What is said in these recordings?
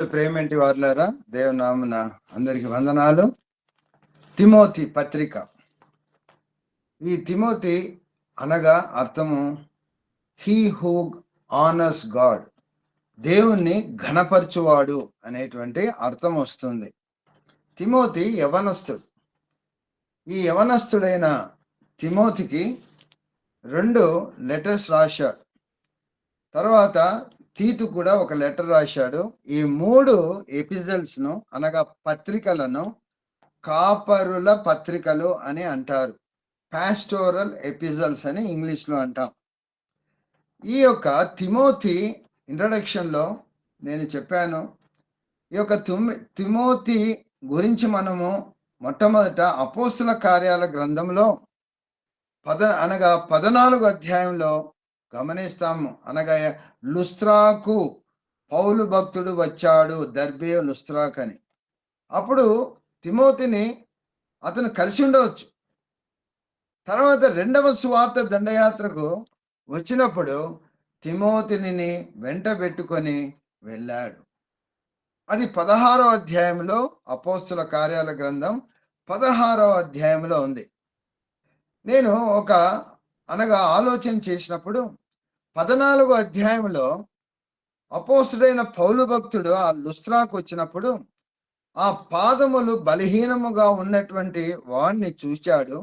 ప్రేమేంటి వారులారా, దేవునామున అందరికి వందనాలు. తిమోతి పత్రిక. ఈ తిమోతి అనగా అర్థము హీ హూ ఆనర్స్ గాడ్, దేవుణ్ణి ఘనపరచువాడు అనేటువంటి అర్థం వస్తుంది. తిమోతి యవనస్తుడు. ఈ యవనస్తుడైన తిమోతికి 2 లెటర్స్ రాశాడు. తర్వాత తీతు కూడా ఒక లెటర్ రాశాడు. ఈ 3 ఎపిజల్స్ను అనగా పత్రికలను కాపరుల పత్రికలు అని అంటారు. పాస్టోరల్ ఎపిజల్స్ అని ఇంగ్లీష్లో అంటాం. ఈ యొక్క తిమోతి ఇంట్రడక్షన్లో నేను చెప్పాను. ఈ యొక్క తిమోతి గురించి మనము మొట్టమొదట అపోస్తుల కార్యాల గ్రంథంలో 14 అధ్యాయంలో గమనిస్తాము. అనగా లుస్త్రాకు పౌలు భక్తుడు వచ్చాడు, దర్బే లుస్త్రాక్ అని. అప్పుడు తిమోతిని అతను కలిసి ఉండవచ్చు. తర్వాత 2వ సువార్త దండయాత్రకు వచ్చినప్పుడు తిమోతిని వెంట పెట్టుకొని వెళ్ళాడు. అది 16వ అధ్యాయంలో, అపోస్తుల కార్యాల గ్రంథం 16వ అధ్యాయంలో ఉంది. నేను ఆలోచన చేసినప్పుడు 14వ అధ్యాయంలో అపోస్తుడైన పౌలు భక్తుడు ఆ లుస్త్రాకు వచ్చినప్పుడు ఆ పాదములు బలహీనముగా ఉన్నటువంటి వాడిని చూశాడు.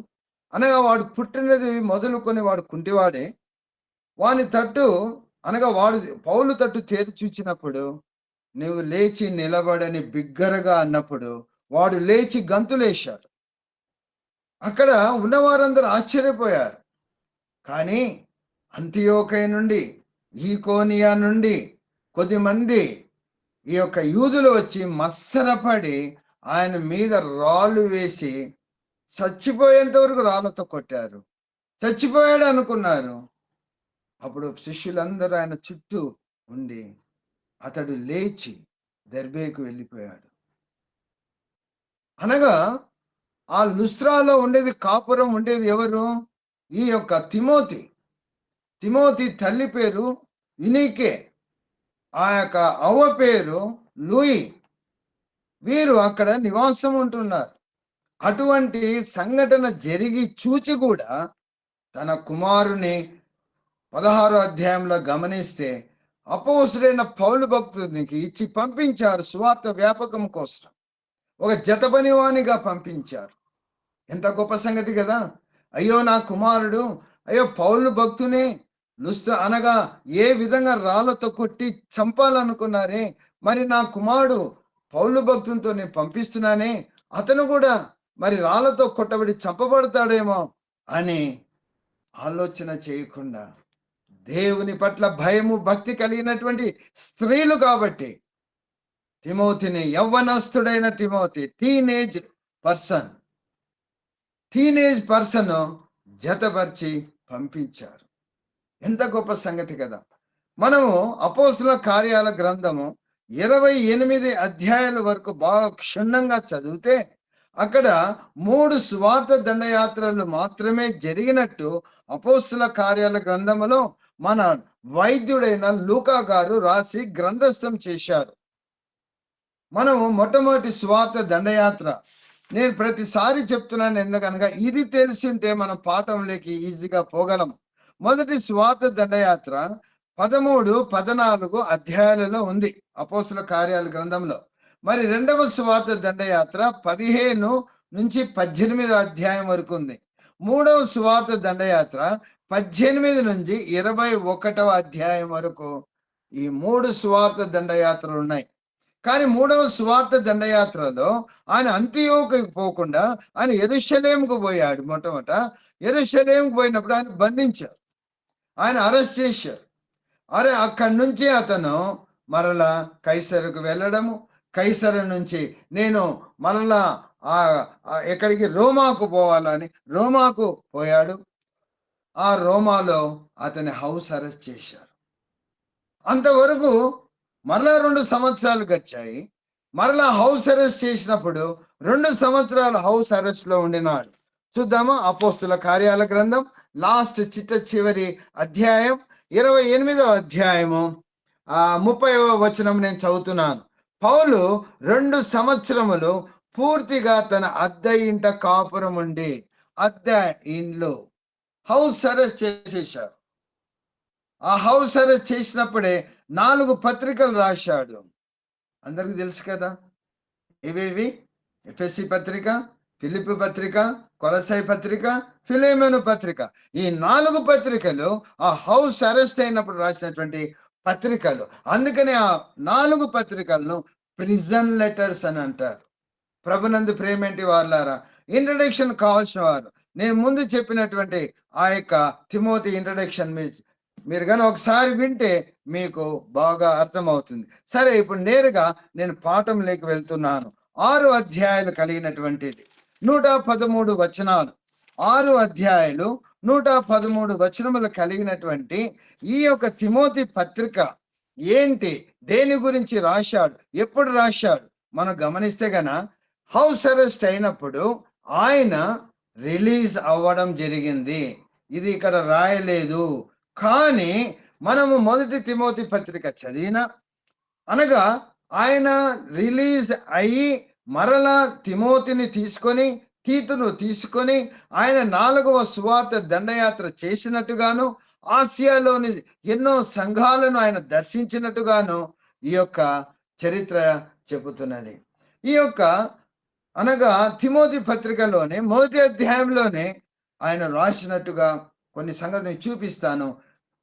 అనగా వాడు పుట్టినది మొదలుకొని వాడు కుంటివాడే. వాని తట్టు వాడు పౌలు తట్టు తేరి చూచినప్పుడు, నువ్వు లేచి నిలబడని బిగ్గరగా అన్నప్పుడు వాడు లేచి గంతులేశాడు. అక్కడ ఉన్నవారందరూ ఆశ్చర్యపోయారు. కానీ అంతియోకయ నుండి, ఈకోనియా నుండి కొద్దిమంది ఈ యొక్క యూదులు వచ్చి మత్సరపడి ఆయన మీద రాళ్ళు వేసి చచ్చిపోయేంత వరకు రాళ్ళతో కొట్టారు. చచ్చిపోయాడు అనుకున్నారు. అప్పుడు శిష్యులందరూ ఆయన చుట్టూ ఉండి అతడు లేచి దెర్బేకు వెళ్ళిపోయాడు. అనగా ఆ లుస్త్రాలో ఉండేది, కాపురం ఉండేది ఎవరు? ఈ యొక్క తిమోతి తల్లి పేరు యునీకే, ఆ యొక్క అవ్వ పేరు లూయి. వీరు అక్కడ నివాసం ఉంటున్నారు. అటువంటి సంఘటన జరిగి చూచి కూడా తన కుమారుని 16వ అధ్యాయంలో గమనిస్తే అపోస్తుడైన పౌలు భక్తునికి ఇచ్చి పంపించారు సువార్త వ్యాపకం కోసం. ఒక జతపనివానిగా పంపించారు. ఎంత గొప్ప సంగతి కదా! అయ్యో నా కుమారుడు, అయ్యో పౌలు భక్తునే అనగా ఏ విధంగా రాళ్లతో కొట్టి చంపాలనుకున్నారే, మరి నా కుమారుడు పౌలు భక్తునితో నేను పంపిస్తున్నానే, అతను కూడా మరి రాళ్లతో కొట్టబడి చంపబడతాడేమో అని ఆలోచన చేయకుండా దేవుని పట్ల భయము భక్తి కలిగినటువంటి స్త్రీలు కాబట్టి తిమోతిని, యవ్వనస్తుడైన తిమోతి, టీనేజ్ పర్సన్ జతపరిచి పంపించారు. ఎంత గొప్ప సంగతి కదా! మనము అపోస్తుల కార్యాల గ్రంథము 28 అధ్యాయాల వరకు బాగా క్షుణ్ణంగా చదివితే అక్కడ 3 సువార్త దండయాత్రలు మాత్రమే జరిగినట్టు అపోస్తుల కార్యాల గ్రంథములో మన వైద్యుడైన లూకా గారు రాసి గ్రంథస్థం చేశారు. మనము మొట్టమొదటి సువార్త దండయాత్ర నేను ప్రతిసారి చెప్తున్నాను, ఎందుకనగా ఇది తెలిసింటే మనం పాఠంలోకి ఈజీగా పోగలం. మొదటి సువార్త దండయాత్ర 13, 14 అధ్యాయాలలో ఉంది అపోస్తుల కార్యాల గ్రంథంలో. మరి 2వ సువార్త దండయాత్ర 15 నుంచి 18 అధ్యాయం వరకు ఉంది. 3వ సువార్త దండయాత్ర 18 నుంచి 21వ అధ్యాయం వరకు ఈ 3 సువార్త దండయాత్రలు ఉన్నాయి. కానీ 3వ సువార్త దండయాత్రలో ఆయన అంతియోకుకు పోకుండా ఆయన యెరూషలేముకు పోయాడు. మొట్టమొదట యెరూషలేముకు పోయినప్పుడు ఆయన బంధించారు, ఆయన అరెస్ట్ చేశారు. అక్కడి నుంచి అతను మరలా కైసరుకు వెళ్ళడము, కైసరు నుంచి నేను మరలా ఎక్కడికి రోమాకు పోవాలని రోమాకు పోయాడు. ఆ రోమాలో అతని హౌస్ అరెస్ట్ చేశారు. అంతవరకు మరలా 2 సంవత్సరాలు గడిచాయి. మరలా హౌస్ అరెస్ట్ చేసినప్పుడు 2 సంవత్సరాలు హౌస్ అరెస్ట్ లో ఉండినాడు. చూద్దామా అపోస్తుల కార్యాల గ్రంథం లాస్ట్ చివరి అధ్యాయం 28వ అధ్యాయము 30వ వచనం నేను చదువుతున్నాను. పౌలు 2 సంవత్సరములు పూర్తిగా తన అద్దె ఇంట కాపురం ఉండి, అద్దె ఇండ్లు హౌస్ అరెస్ట్ చేసేశారు. ఆ హౌస్ అరెస్ట్ చేసినప్పుడే 4 పత్రికలు రాశాడు. అందరికి తెలుసు కదా ఇవేవి. ఎఫెసీ పత్రిక, ఫిలిప్పి పత్రిక, కొలసై పత్రిక, ఫిలేమోను పత్రిక. ఈ 4 పత్రికలు ఆ హౌస్ అరెస్ట్ అయినప్పుడు రాసినటువంటి పత్రికలు. అందుకని ఆ 4 పత్రికలను ప్రిజన్ లెటర్స్ అని అంటారు. ప్రభునందు ప్రేమేంటి వాళ్ళారా, ఇంట్రడక్షన్ కావాల్సిన వారు నేను ముందు చెప్పినటువంటి ఆ యొక్క తిమోతి ఇంట్రడక్షన్ మీరు కానీ ఒకసారి వింటే మీకు బాగా అర్థమవుతుంది. సరే, ఇప్పుడు నేరుగా నేను పాఠంలోకి వెళ్తున్నాను. 6 అధ్యాయాలు కలిగినటువంటిది, 113 వచనాలు. 6 అధ్యాయాలు 113 వచనములు కలిగినటువంటి ఈ యొక్క తిమోతి పత్రిక ఏంటి, దేని గురించి రాశాడు, ఎప్పుడు రాశాడు మనం గమనిస్తే గన హౌస్ అరెస్ట్ అయినప్పుడు ఆయన రిలీజ్ అవ్వడం జరిగింది. ఇది ఇక్కడ రాయలేదు, కానీ మనము 1 తిమోతి పత్రిక చదివిన అనగా ఆయన రిలీజ్ అయ్యి మరలా తిమోతిని తీసుకొని, తీతును తీసుకొని ఆయన 4వ సువార్త దండయాత్ర చేసినట్టుగాను, ఆసియాలోని ఎన్నో సంఘాలను ఆయన దర్శించినట్టుగాను ఈ యొక్క చరిత్ర చెబుతున్నది. ఈ యొక్క అనగా తిమోతి పత్రికలోనే 1 అధ్యాయంలోనే ఆయన రాసినట్టుగా కొన్ని సంగతులు చూపిస్తాను.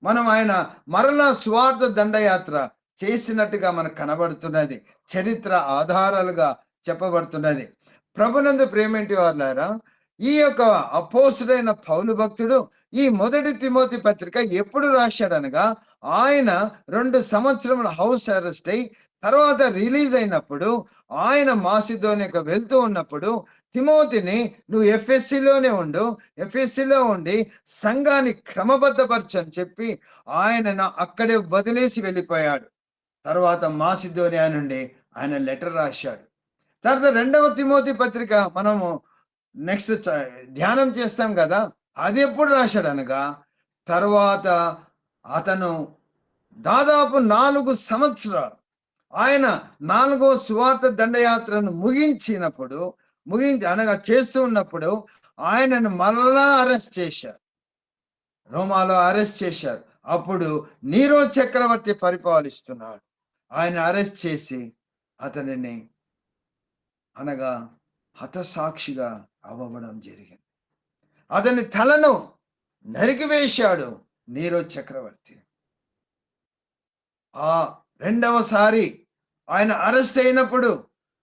మనం ఆయన మరలా స్వార్థ దండయాత్ర చేసినట్టుగా మనకు కనబడుతున్నది, చరిత్ర ఆధారాలుగా చెప్పబడుతున్నది. ప్రభునందు ప్రేమేంటి వాళ్ళారా, ఈ యొక్క అపోస్తుడైన పౌలు భక్తుడు ఈ 1 తిమోతి పత్రిక ఎప్పుడు రాశాడనగా ఆయన 2 సంవత్సరముల హౌస్ అరెస్ట్ అయి తర్వాత రిలీజ్ అయినప్పుడు, ఆయన మాసిదోనియాకు వెళ్తూ ఉన్నప్పుడు తిమోతిని నువ్వు ఎఫ్ఎస్సిలోనే ఉండు, ఎఫ్ఎస్సిలో ఉండి సంఘాన్ని క్రమబద్ధపరచని చెప్పి ఆయనను అక్కడే వదిలేసి వెళ్ళిపోయాడు. తర్వాత మాసిదోనియా నుండి ఆయన లెటర్ రాశాడు. తర్వాత 2వ తిమోతి పత్రిక మనము నెక్స్ట్ ధ్యానం చేస్తాం కదా, అది ఎప్పుడు రాశాడు అనగా తర్వాత అతను దాదాపు 4 సంవత్సరాలు ఆయన 4వ సువార్త దండయాత్రను అనగా చేస్తూ ఉన్నప్పుడు ఆయనను మరలా అరెస్ట్ చేశారు, రోమాలో అరెస్ట్ చేశారు. అప్పుడు నీరో చక్రవర్తి పరిపాలిస్తున్నాడు. ఆయన అరెస్ట్ చేసి అతనిని అనగా హతసాక్షిగా అవ్వడం జరిగింది. అతని తలను నరికివేశాడు నీరో చక్రవర్తి. ఆ 2వసారి ఆయన అరెస్ట్ అయినప్పుడు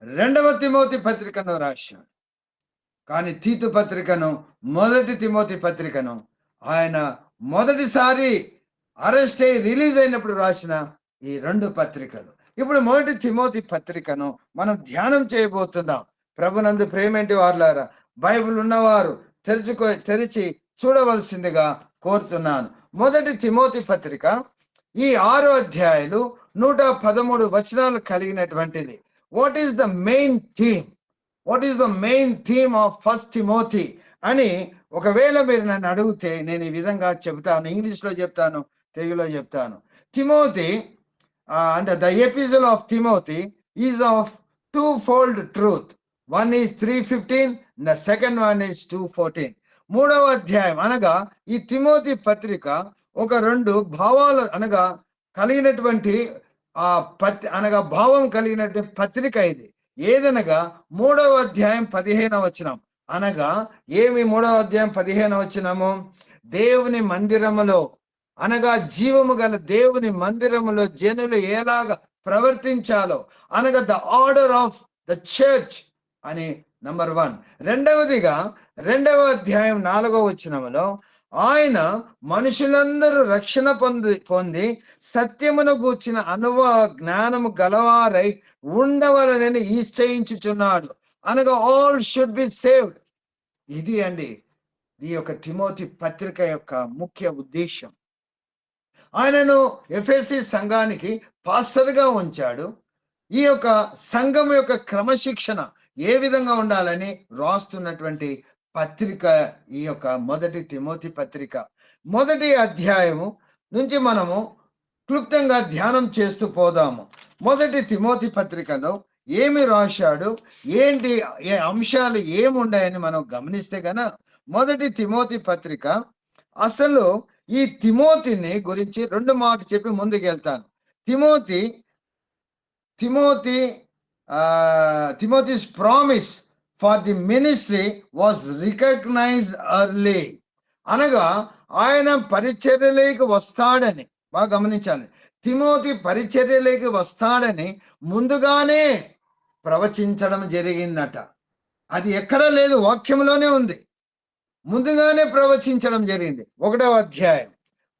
2వ తిమోతి పత్రికను రాశాడు. కానీ తీతు పత్రికను, 1 తిమోతి పత్రికను ఆయన మొదటిసారి అరెస్ట్ అయి రిలీజ్ అయినప్పుడు రాసిన ఈ 2 పత్రికలు. ఇప్పుడు 1 తిమోతి పత్రికను మనం ధ్యానం చేయబోతున్నాం. ప్రభునందు ప్రేమేంటి వారులారా, బైబిల్ ఉన్నవారు తెరిచి చూడవలసిందిగా కోరుతున్నాను. 1 తిమోతి పత్రిక ఈ 6 అధ్యాయాలు 113 వచనాలు కలిగినటువంటిది. What is the main theme, what is the main theme of 1 Timothy అని ఒకవేళ మీరు నన్ను అడిగితే నేను ఈ విధంగా చెప్తాను, ఇంగ్లీష్లో చెప్తాను, తెలుగులో చెప్తాను. తిమోతి అంటే the episode of Timothy is of 2-fold truth. One is 3:15, the second one is 2:14. 3వ అధ్యాయం అనగా ఈ తిమోతి పత్రిక ఒక 2 భావాలు అనగా కలిగినటువంటి అనగా భావం కలిగినటువంటి పత్రిక ఇది. ఏదనగా 3వ అధ్యాయం 15వ వచనం అనగా ఏమి 3వ అధ్యాయం 15వ వచనము, దేవుని మందిరములో అనగా జీవము గల దేవుని మందిరములో జనులు ఎలాగా ప్రవర్తించాలో అనగా the order of the church అని నంబర్ 1. రెండవదిగా 2వ అధ్యాయం 4వ వచనములో ఆయన మనుషులందరూ రక్షణ పొంది సత్యమును గూర్చిన అనుభవ జ్ఞానము గలవారై ఉండవలనని నిశ్చయించుచున్నాడు అనగా ఆల్ షుడ్ బి సేవ్డ్. ఇది అండి ఈ యొక్క తిమోతి పత్రిక యొక్క ముఖ్య ఉద్దేశం. ఆయనను ఎఫెసీ సంఘానికి పాస్టర్గా ఉంచాడు. ఈ యొక్క సంఘం యొక్క క్రమశిక్షణ ఏ విధంగా ఉండాలని రాస్తున్నటువంటి పత్రిక ఈ యొక్క 1 తిమోతి పత్రిక. 1 అధ్యాయము నుంచి మనము క్లుప్తంగా ధ్యానం చేస్తూ పోదాము. మొదటి తిమోతి పత్రికలో ఏమి రాశాడు, ఏంటి ఏ అంశాలు ఏముండాయని మనం గమనిస్తే గన మొదటి తిమోతి పత్రిక, అసలు ఈ తిమోతిని గురించి 2 మాటలు చెప్పి ముందుకెళ్తాను. Timothy Timothy Timothy's promise for the ministry was recognised early. అనగా ఆయన పరిచర్యలోకి వస్తాడని, బాగా గమనించాలి, తిమోతి పరిచర్యలోకి వస్తాడని ముందుగానే ప్రవచించడం జరిగిందట. అది ఎక్కడా లేదు, వాక్యంలోనే ఉంది. ముందుగానే ప్రవచించడం జరిగింది. 1వ అధ్యాయం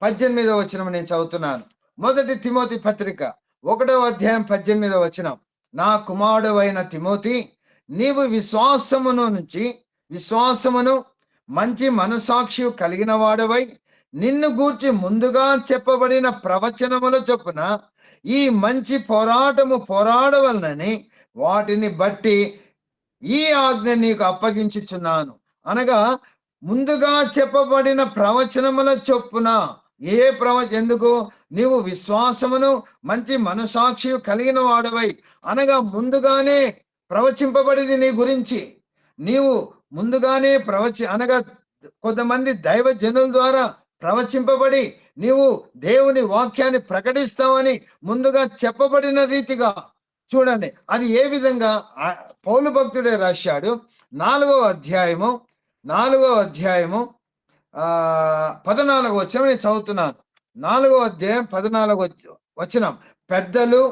18వ వచనం నేను చదువుతున్నాను. మొదటి తిమోతి పత్రిక 1వ అధ్యాయం 18వ వచనం. నా కుమారుడైన తిమోతి, నీవు విశ్వాసమును మంచి మనసాక్షి కలిగిన వాడవై నిన్ను గూర్చి ముందుగా చెప్పబడిన ప్రవచనముల చొప్పున ఈ మంచి పోరాటము పోరాడవలనని వాటిని బట్టి ఈ ఆజ్ఞ నీకు అప్పగించుచున్నాను. అనగా ముందుగా చెప్పబడిన ప్రవచనముల చొప్పున. ఎందుకు? నీవు విశ్వాసమును మంచి మనసాక్షి కలిగిన వాడవై, అనగా ముందుగానే ప్రవచింపబడింది నీ గురించి. నీవు ముందుగానే అనగా కొంతమంది దైవ జనుల ద్వారా ప్రవచింపబడి నీవు దేవుని వాక్యాన్ని ప్రకటిస్తావని ముందుగా చెప్పబడిన రీతిగా చూడండి. అది ఏ విధంగా పౌలు భక్తుడే రాశాడు. 4వ అధ్యాయము 14వ వచనం నేను చదువుతున్నాను. 4వ అధ్యాయం 14వ వచనం. పెద్దలు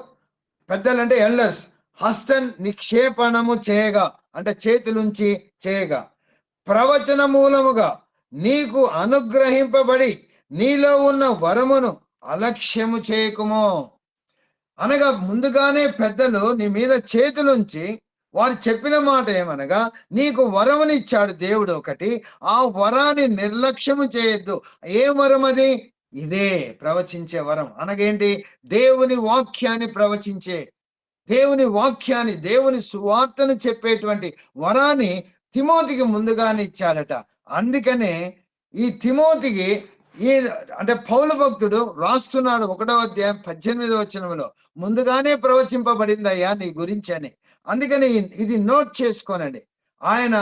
అంటే ఎల్డర్స్ హస్త నిక్షేపణము చేయగా, అంటే చేతులుంచి చేయగా, ప్రవచన మూలముగా నీకు అనుగ్రహింపబడి నీలో ఉన్న వరమును అలక్ష్యము చేయకుము. అనగా ముందుగానే పెద్దలు నీ మీద చేతులుంచి వారు చెప్పిన మాట ఏమనగా, నీకు వరమునిచ్చాడు దేవుడు ఒకటి, ఆ వరాన్ని నిర్లక్ష్యము చేయొద్దు. ఏ వరం అది? ఇదే ప్రవచించే వరం. అనగేంటి? దేవుని వాక్యాన్ని ప్రవచించే, దేవుని సువార్తను చెప్పేటువంటి వరాన్ని తిమోతికి ముందుగానే ఇచ్చాడట. అందుకనే ఈ తిమోతికి అంటే పౌలు భక్తుడు రాస్తున్నాడు 1వ అధ్యాయం 18వ వచనంలో, ముందుగానే ప్రవచింపబడిందయ్యా నీ గురించి అని. అందుకని ఇది నోట్ చేసుకోనండి. ఆయన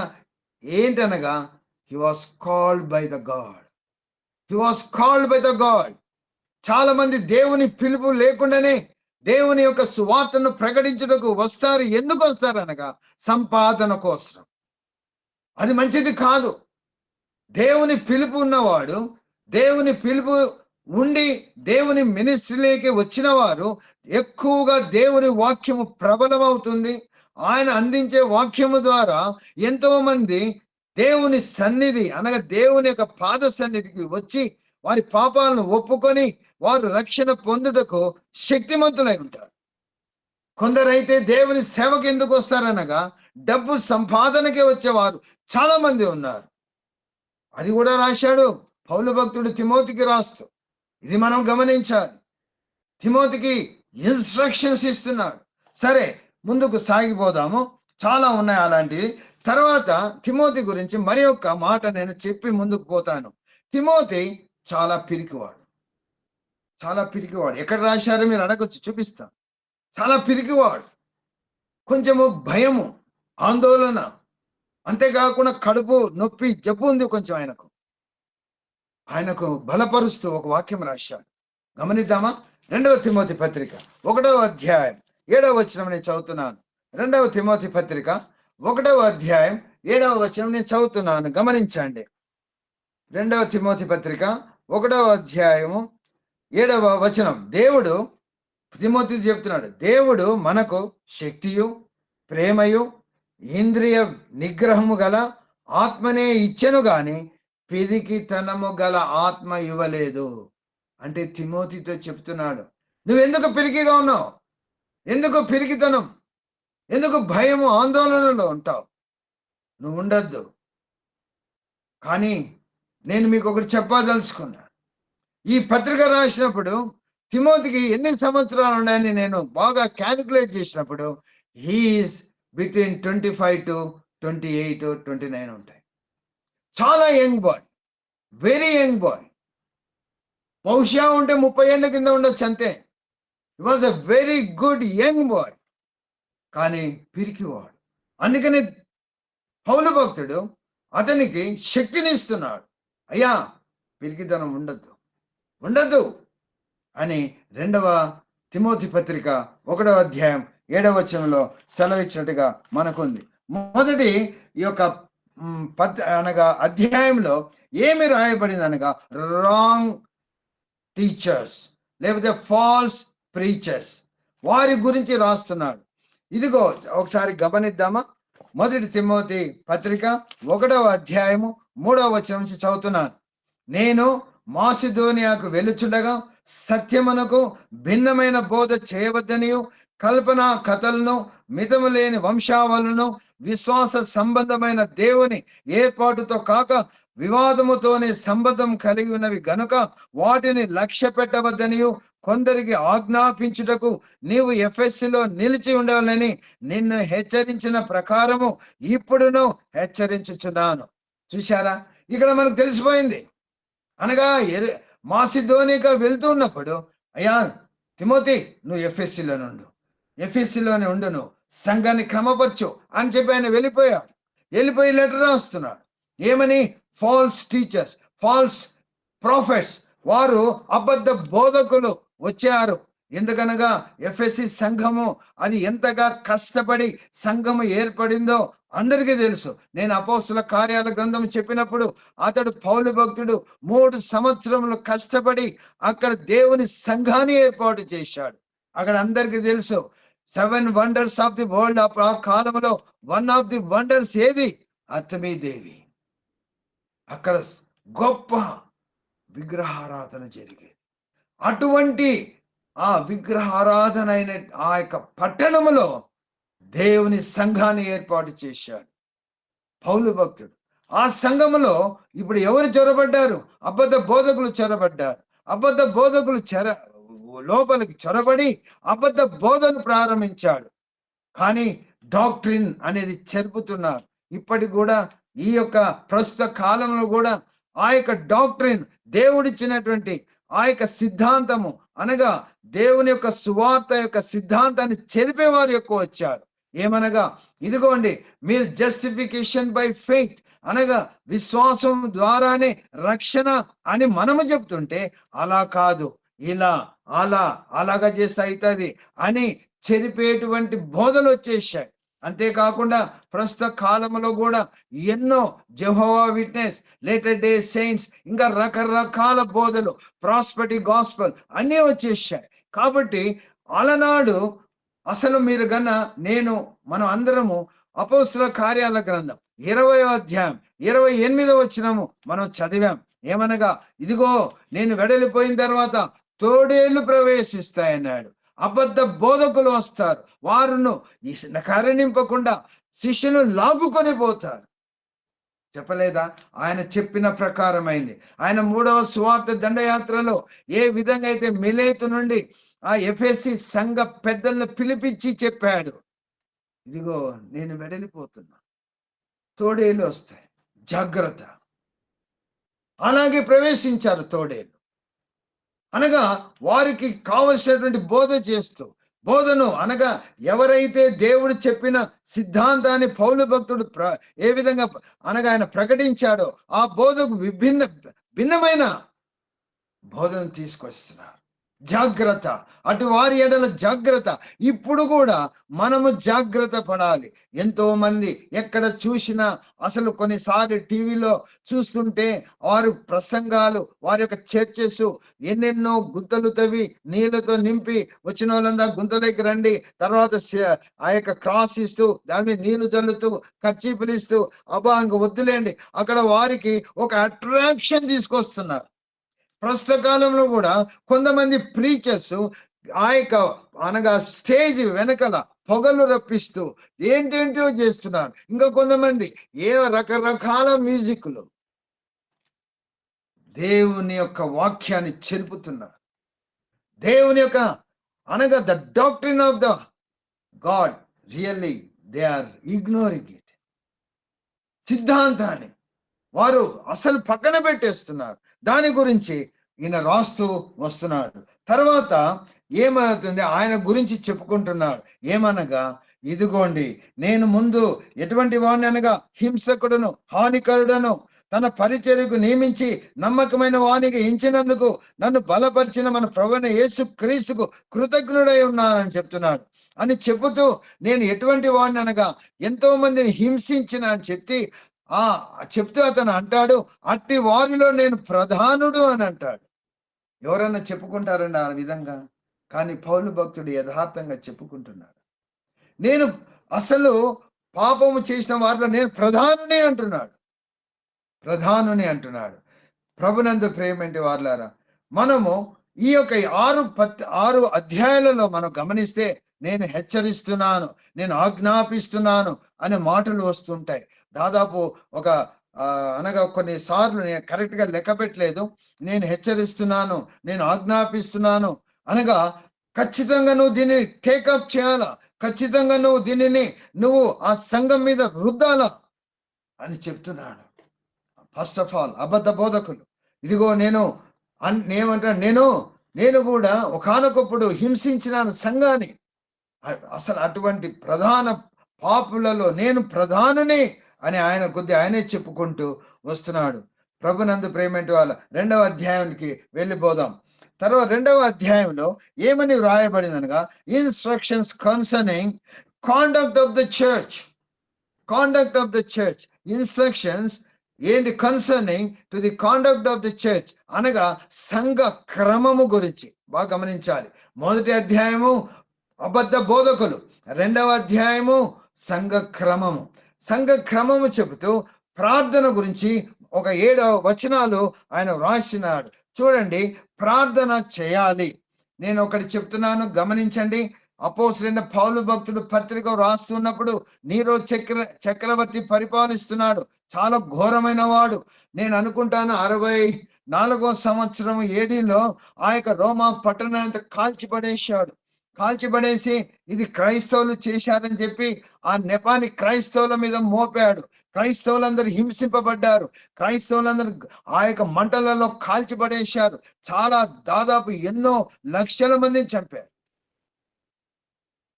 ఏంటనగా he was called by the God. చాలా మంది దేవుని పిలుపు లేకుండానే దేవుని యొక్క సువార్తను ప్రకటించుటకు వస్తారు. ఎందుకు వస్తారు అనగా సంపాదన కోసం. అది మంచిది కాదు. దేవుని పిలుపు ఉన్నవాడు, దేవుని పిలుపు ఉండి దేవుని మినిస్ట్రీలోకి వచ్చిన వారు ఎక్కువగా దేవుని వాక్యము ప్రబలమవుతుంది. ఆయన అందించే వాక్యము ద్వారా ఎంతో మంది దేవుని సన్నిధి, అనగా దేవుని యొక్క పాద సన్నిధికి వచ్చి వారి పాపాలను ఒప్పుకొని వారు రక్షణ పొందుటకు శక్తిమంతులై ఉంటారు. కొందరైతే దేవుని సేవకు ఎందుకు వస్తారనగా డబ్బు సంపాదనకే వచ్చేవారు చాలా మంది ఉన్నారు. అది కూడా రాశాడు పౌలు భక్తుడు తిమోతికి రాస్తూ. ఇది మనం గమనించాలి. తిమోతికి ఇన్స్ట్రక్షన్స్ ఇస్తున్నాడు. సరే, ముందుకు సాగిపోదాము. చాలా ఉన్నాయి అలాంటివి. తర్వాత తిమోతి గురించి మరి ఒక్క మాట నేను చెప్పి ముందుకు పోతాను. తిమోతి చాలా పిరికివాడు. ఎక్కడ రాశారు మీరు అడగొచ్చు, చూపిస్తాను. చాలా పిరికివాడు, కొంచెము భయము, ఆందోళన, అంతేకాకుండా కడుపు నొప్పి, జబ్బు ఉంది కొంచెం ఆయనకు బలపరుస్తూ ఒక వాక్యం రాశాడు. గమనిద్దామా? 2వ తిమోతి పత్రిక 1వ అధ్యాయం 7వ వచనం నేను చదువుతున్నాను. 2వ తిమోతి పత్రిక 1వ అధ్యాయం 7వ వచనం నేను చదువుతున్నాను. గమనించండి. 2వ తిమోతి పత్రిక 1వ అధ్యాయము 7వ వచనం. దేవుడు తిమోతి చెప్తున్నాడు, దేవుడు మనకు శక్తియు ప్రేమయు ఇంద్రియ నిగ్రహము గల ఆత్మనే ఇచ్చెను గాని పిరికితనము గల ఆత్మ ఇవ్వలేదు. అంటే తిమోతితో చెప్తున్నాడు, నువ్వెందుకు పిరికిగా ఉన్నావు? ఎందుకు పిరికితనం? ఎందుకు భయము, ఆందోళనలో ఉంటావు? నువ్వు ఉండద్దు. కానీ నేను మీకు ఒకటి చెప్పదలుచుకున్నా. ఈ పత్రిక రాసినప్పుడు తిమోతికి ఎన్ని సంవత్సరాలు ఉన్నాయని నేను బాగా క్యాలిక్యులేట్ చేసినప్పుడు హీఈస్ బిట్వీన్ 25 to 28 or 29 ఉంటాయి. చాలా young boy, very young boy. బహుశా ఉంటే 30 ఏళ్ళ కింద ఉండొచ్చు అంతే. హి was a very good young boy. కానీ పిరికివాడు. అందుకని పౌలు భక్తుడు అతనికి శక్తిని ఇస్తున్నాడు. అయ్యా, పిరికితనం ఉండద్దు, ఉండద్దు అని 2వ తిమోతి పత్రిక 1వ అధ్యాయం 7వ వచనంలో సెలవిచ్చినట్టుగా మనకుంది. మొదటి ఈ యొక్క అనగా అధ్యాయంలో ఏమి రాయబడింది అనగా రాంగ్ టీచర్స్ లేకపోతే ఫాల్స్ ప్రీచర్స్ వారి గురించి రాస్తున్నాడు. ఇదిగో ఒకసారి గమనిద్దామా. మొదటి తిమోతి పత్రిక 1వ అధ్యాయము 3వ వచనం నుంచి చదువుతున్నాను. నేను మాసిదోనియాకు వెలుచుండగా సత్యమునకు భిన్నమైన బోధ చేయవద్దనియు కల్పనా కథలను మితము లేని వంశావళులను విశ్వాస సంబంధమైన దేవుని ఏర్పాటుతో కాక వివాదముతోనే సంబంధం కలిగి ఉన్నవి గనుక వాటిని లక్ష్య పెట్టవద్దనియు కొందరికి ఆజ్ఞాపించుటకు నీవు ఎఫెస్సులో నిలిచి ఉండాలని నిన్ను హెచ్చరించిన ప్రకారము ఇప్పుడును హెచ్చరించుచున్నాను. చూశారా, ఇక్కడ మనకు తెలిసిపోయింది. అనగా మాసిదోనియాకు వెళ్తున్నప్పుడు, అయ్యా తిమోతి, నువ్వు ఎఫెస్సులోనే ఉండు, నువ్వు సంఘాన్ని క్రమపరచు అని చెప్పి ఆయన వెళ్ళిపోయి లెటర్ రాస్తున్నాడు. ఏమని? ఫాల్స్ టీచర్స్, ఫాల్స్ ప్రాఫెట్స్, వారు అబద్ధ బోధకులు వచ్చారు. ఎందుకనగా ఎఫెసి సంఘము అది ఎంతగా కష్టపడి సంఘము ఏర్పడిందో అందరికీ తెలుసు. నేను అపోస్తుల కార్యాల గ్రంథం చెప్పినప్పుడు అతడు పౌలు భక్తుడు 3 సంవత్సరములు కష్టపడి అక్కడ దేవుని సంఘాన్ని ఏర్పాటు చేశాడు. అక్కడ అందరికీ తెలుసు 7 వండర్స్ ఆఫ్ ది వరల్డ్. ఆ కాలంలో 1 ఆఫ్ ది వండర్స్ ఏది? అత్తమీదేవి. అక్కడ గొప్ప విగ్రహారాధన జరిగేది. అటువంటి ఆ విగ్రహారాధన అయిన ఆ యొక్క పట్టణములో దేవుని సంఘాన్ని ఏర్పాటు చేశాడు పౌలు భక్తుడు. ఆ సంఘములో ఇప్పుడు ఎవరు చొరబడ్డారు? అబద్ధ బోధకులు చొరబడ్డారు. అబద్ధ బోధకులు లోపలికి చొరబడి అబద్ధ బోధను ప్రారంభించాడు. కానీ డాక్ట్రిన్ అనేది చెరుపుతున్నారు. ఇప్పటికి కూడా ఈ యొక్క ప్రస్తుత కాలంలో కూడా ఆ యొక్క డాక్ట్రిన్, దేవుడిచ్చినటువంటి ఆ యొక్క సిద్ధాంతము అనగా దేవుని యొక్క సువార్త యొక్క సిద్ధాంతాన్ని చెరిపేవారు ఎక్కువ వచ్చారు. ఏమనగా, ఇదిగోండి మీరు జస్టిఫికేషన్ బై ఫెయిత్ అనగా విశ్వాసం ద్వారానే రక్షణ అని మనము చెప్తుంటే, అలా కాదు, ఇలా అలాగా చేస్తే అవుతుంది అని చెరిపేటువంటి బోధలు వచ్చేసాయి. అంతేకాకుండా ప్రస్తుత కాలంలో కూడా ఎన్నో Jehovah witness, later day saints, ఇంకా రకరకాల బోధలు, ప్రాస్పెరిటీ గాస్పెల్ అన్నీ వచ్చేసాయి. కాబట్టి అలనాడు అసలు మీరు మనం అందరము అపోస్తుల కార్యాల గ్రంథం 20వ అధ్యాయం 28వ వచనము మనం చదివాం. ఏమనగా, ఇదిగో నేను వెడలిపోయిన తర్వాత తోడేళ్లు ప్రవేశిస్తాయన్నాడు. అబద్ధ బోధకులు వస్తారు, వారును కరుణింపకుండా శిష్యును లాగుకొని పోతారు. చెప్పలేదా? ఆయన చెప్పిన ప్రకారమైంది. ఆయన 3వ సువార్త దండయాత్రలో ఏ విధంగా అయితే మిలేతు నుండి ఆ ఎఫెసి సంఘ పెద్దలను పిలిపించి చెప్పాడు, ఇదిగో నేను వెడలిపోతున్నా, తోడేలు వస్తాయి, జాగ్రత్త. అలాగే ప్రవేశించారు తోడేలు. అనగా వారికి కావలసినటువంటి బోధ చేస్తూ, బోధను అనగా ఎవరైతే దేవుడు చెప్పిన సిద్ధాంతాన్ని పౌలు భక్తుడు ఏ విధంగా అనగా ఆయన ప్రకటించాడో ఆ బోధకు భిన్నమైన బోధను తీసుకొస్తున్నారు. జాగ్రత్త, అటు వారి ఎడల జాగ్రత్త. ఇప్పుడు కూడా మనము జాగ్రత్త పడాలి. ఎంతో మంది ఎక్కడ చూసినా, అసలు కొన్నిసార్లు టీవీలో చూస్తుంటే వారు ప్రసంగాలు, వారి యొక్క చర్చెస్ ఎన్నెన్నో గుంతలు తవ్వి నీళ్ళతో నింపి వచ్చిన వాళ్ళంతా గుంతలోకి రండి, తర్వాత ఆ యొక్క క్రాస్ ఇస్తూ దాని మీద నీళ్లు చల్లుతూ కర్చీపులు ఇస్తూ అబ్బా ఇంక వద్దులేండి, అక్కడ వారికి ఒక అట్రాక్షన్ తీసుకొస్తున్నారు. ప్రస్తుత కాలంలో కూడా కొంతమంది ప్రీచర్స్ ఆ యొక్క అనగా స్టేజ్ వెనకల పొగలు రప్పిస్తూ ఏంటేంటో చేస్తున్నారు. ఇంకా కొంతమంది రకరకాల మ్యూజిక్లు దేవుని యొక్క వాక్యాన్ని చెరుపుతున్నారు. దేవుని యొక్క అనగా the doctrine of the God, really they are ignoring it. సిద్ధాంతాన్ని వారు అసలు పక్కన పెట్టేస్తున్నారు. దాని గురించి ఈయన రాస్తూ వస్తున్నాడు. తర్వాత ఏమవుతుంది, ఆయన గురించి చెప్పుకుంటున్నాడు. ఏమనగా, ఇదిగోండి నేను ముందు ఎటువంటి వాడిని అనగా హింసకుడును హానికరుడను తన పరిచర్యకు నియమించి నమ్మకమైన వానికి ఎంచినందుకు నన్ను బలపరిచిన మన ప్రభువైన యేసు క్రీస్తుకు కృతజ్ఞుడై ఉన్నానని చెప్తున్నాడు. అని చెబుతూ, నేను ఎటువంటి వాడిని అనగా ఎంతో మందిని హింసించిన అని చెప్తూ అతను అంటాడు, అట్టి వారిలో నేను ప్రధానుడు అని అంటాడు. ఎవరన్నా చెప్పుకుంటారండి ఆ విధంగా? కానీ పౌలు భక్తుడు యథార్థంగా చెప్పుకుంటున్నాడు. నేను అసలు పాపము చేసిన వారిలో నేను ప్రధానుని అంటున్నాడు. ప్రధానుని అంటున్నాడు. ప్రభునందు ప్రేమేంటి వార్లారా, మనము ఈ యొక్క 6 అధ్యాయాలలో మనం గమనిస్తే, నేను హెచ్చరిస్తున్నాను, నేను ఆజ్ఞాపిస్తున్నాను అనే మాటలు వస్తుంటాయి. దాదాపు ఒక అనగా కొన్నిసార్లు నేను కరెక్ట్గా లెక్క పెట్టలేదు. నేను హెచ్చరిస్తున్నాను, నేను ఆజ్ఞాపిస్తున్నాను అనగా ఖచ్చితంగా నువ్వు దీన్ని టేకప్ చేయాలా, ఖచ్చితంగా నువ్వు దీనిని ఆ సంఘం మీద రుద్దాలా అని చెప్తున్నాడు. ఫస్ట్ ఆఫ్ ఆల్ అబద్ధ బోధకులు, ఇదిగో నేను కూడా ఒకానొకప్పుడు హింసించినాను సంఘాన్ని. అసలు అటువంటి ప్రధాన పాపులలో నేను ప్రధానని అని ఆయనే చెప్పుకుంటూ వస్తున్నాడు. ప్రభునందు ప్రేమేంటి వాళ్ళ 2వ అధ్యాయానికి వెళ్ళిపోదాం. తర్వాత 2వ అధ్యాయంలో ఏమని వ్రాయబడిందనగా, instructions concerning conduct of the church. Conduct of the church, instructions ఏంటి? Concerning to the conduct of the church అనగా సంఘ క్రమము గురించి బాగా గమనించాలి. 1వ అధ్యాయము అబద్ధ బోధకులు, 2వ అధ్యాయము సంఘ క్రమము. సంఘ క్రమము చెబుతూ ప్రార్థన గురించి ఒక 7 వచనాలు ఆయన వ్రాసినాడు. చూడండి, ప్రార్థన చేయాలి. నేను ఒకటి చెప్తున్నాను, గమనించండి. అపోస్తలుడైన పౌలు భక్తుడు పత్రిక రాస్తున్నప్పుడు నీరో చక్రవర్తి పరిపాలిస్తున్నాడు, చాలా ఘోరమైన వాడు. నేను అనుకుంటాను 64వ సంవత్సరం ఏడీలో ఆ యొక్క రోమా పట్టణాన్ని కాల్చిపడేసి ఇది క్రైస్తవులు చేశారని చెప్పి ఆ నెపాన్ని క్రైస్తవుల మీద మోపాడు. క్రైస్తవులందరూ హింసింపబడ్డారు. క్రైస్తవులందరూ ఆ యొక్క మంటలలో కాల్చిపడేశారు. దాదాపు ఎన్నో లక్షల మందిని చంపారు.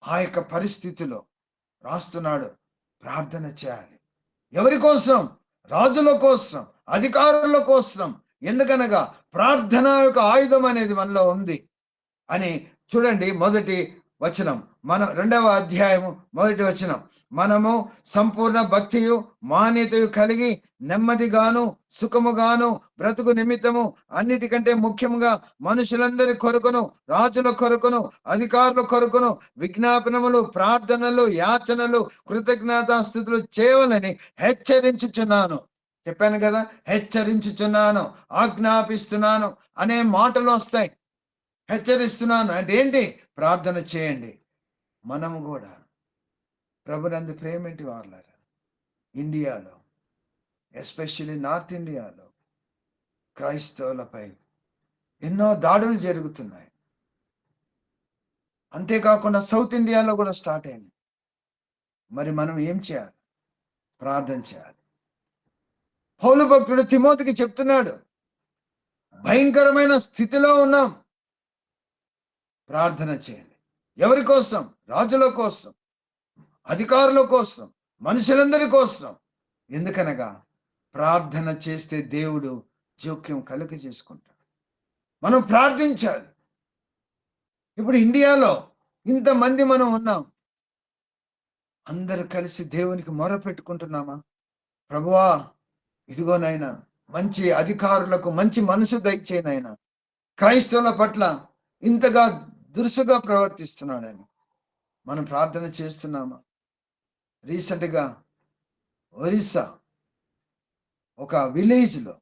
ఆ యొక్క పరిస్థితిలో రాస్తున్నాడు, ప్రార్థన చేయాలి. ఎవరి కోసం? రాజుల కోసం, అధికారుల కోసం. ఎందుకనగా ప్రార్థన యొక్క ఆయుధం అనేది మనలో ఉంది అని. చూడండి, 1వ వచనం, 2వ అధ్యాయము 1వ వచనం, మనము సంపూర్ణ భక్తియు మాన్యతయు కలిగి నెమ్మదిగాను సుఖముగాను బ్రతుకు నిమిత్తము అన్నిటికంటే ముఖ్యంగా మనుషులందరి కొరకును, రాజుల కొరకును, అధికారుల కొరకును విజ్ఞాపనములు, ప్రార్థనలు, యాచనలు, కృతజ్ఞతాస్తుతులు చేయవలని హెచ్చరించుచున్నాను. చెప్పాను కదా, హెచ్చరించుచున్నాను, ఆజ్ఞాపిస్తున్నాను అనే మాటలు వస్తాయి. హెచ్చరిస్తున్నాను అంటే ఏంటి? ప్రార్థన చేయండి. మనము కూడా ప్రభునందు ప్రేమేంటి వారలారా, ఇండియాలో ఎస్పెషల్లీ నార్త్ ఇండియాలో క్రైస్తవులపై ఎన్నో దాడులు జరుగుతున్నాయి. అంతేకాకుండా సౌత్ ఇండియాలో కూడా స్టార్ట్ అయింది. మరి మనం ఏం చేయాలి? ప్రార్థన చేయాలి. పౌలు భక్తుడు తిమోతికి చెప్తున్నాడు, భయంకరమైన స్థితిలో ఉన్నాం, ప్రార్థన చేయండి. ఎవరి కోసం? రాజుల కోసం, అధికారుల కోసం, మనుషులందరి కోసం. ఎందుకనగా ప్రార్థన చేస్తే దేవుడు జోక్యం కలుగ చేసుకుంటాడు. మనం ప్రార్థించాలి. ఇప్పుడు ఇండియాలో ఇంతమంది మనం ఉన్నాం, అందరూ కలిసి దేవునికి మొర పెట్టుకుంటున్నామా? ప్రభువా, ఇదిగోనైనా మంచి అధికారులకు మంచి మనసు దయచేయనైనా, క్రైస్తవుల పట్ల ఇంతగా దురుసుగా ప్రవర్తిస్తున్నాడని మనం ప్రార్థన చేస్తున్నామా? రీసెంట్గా ఒరిస్సా ఒక విలేజ్లో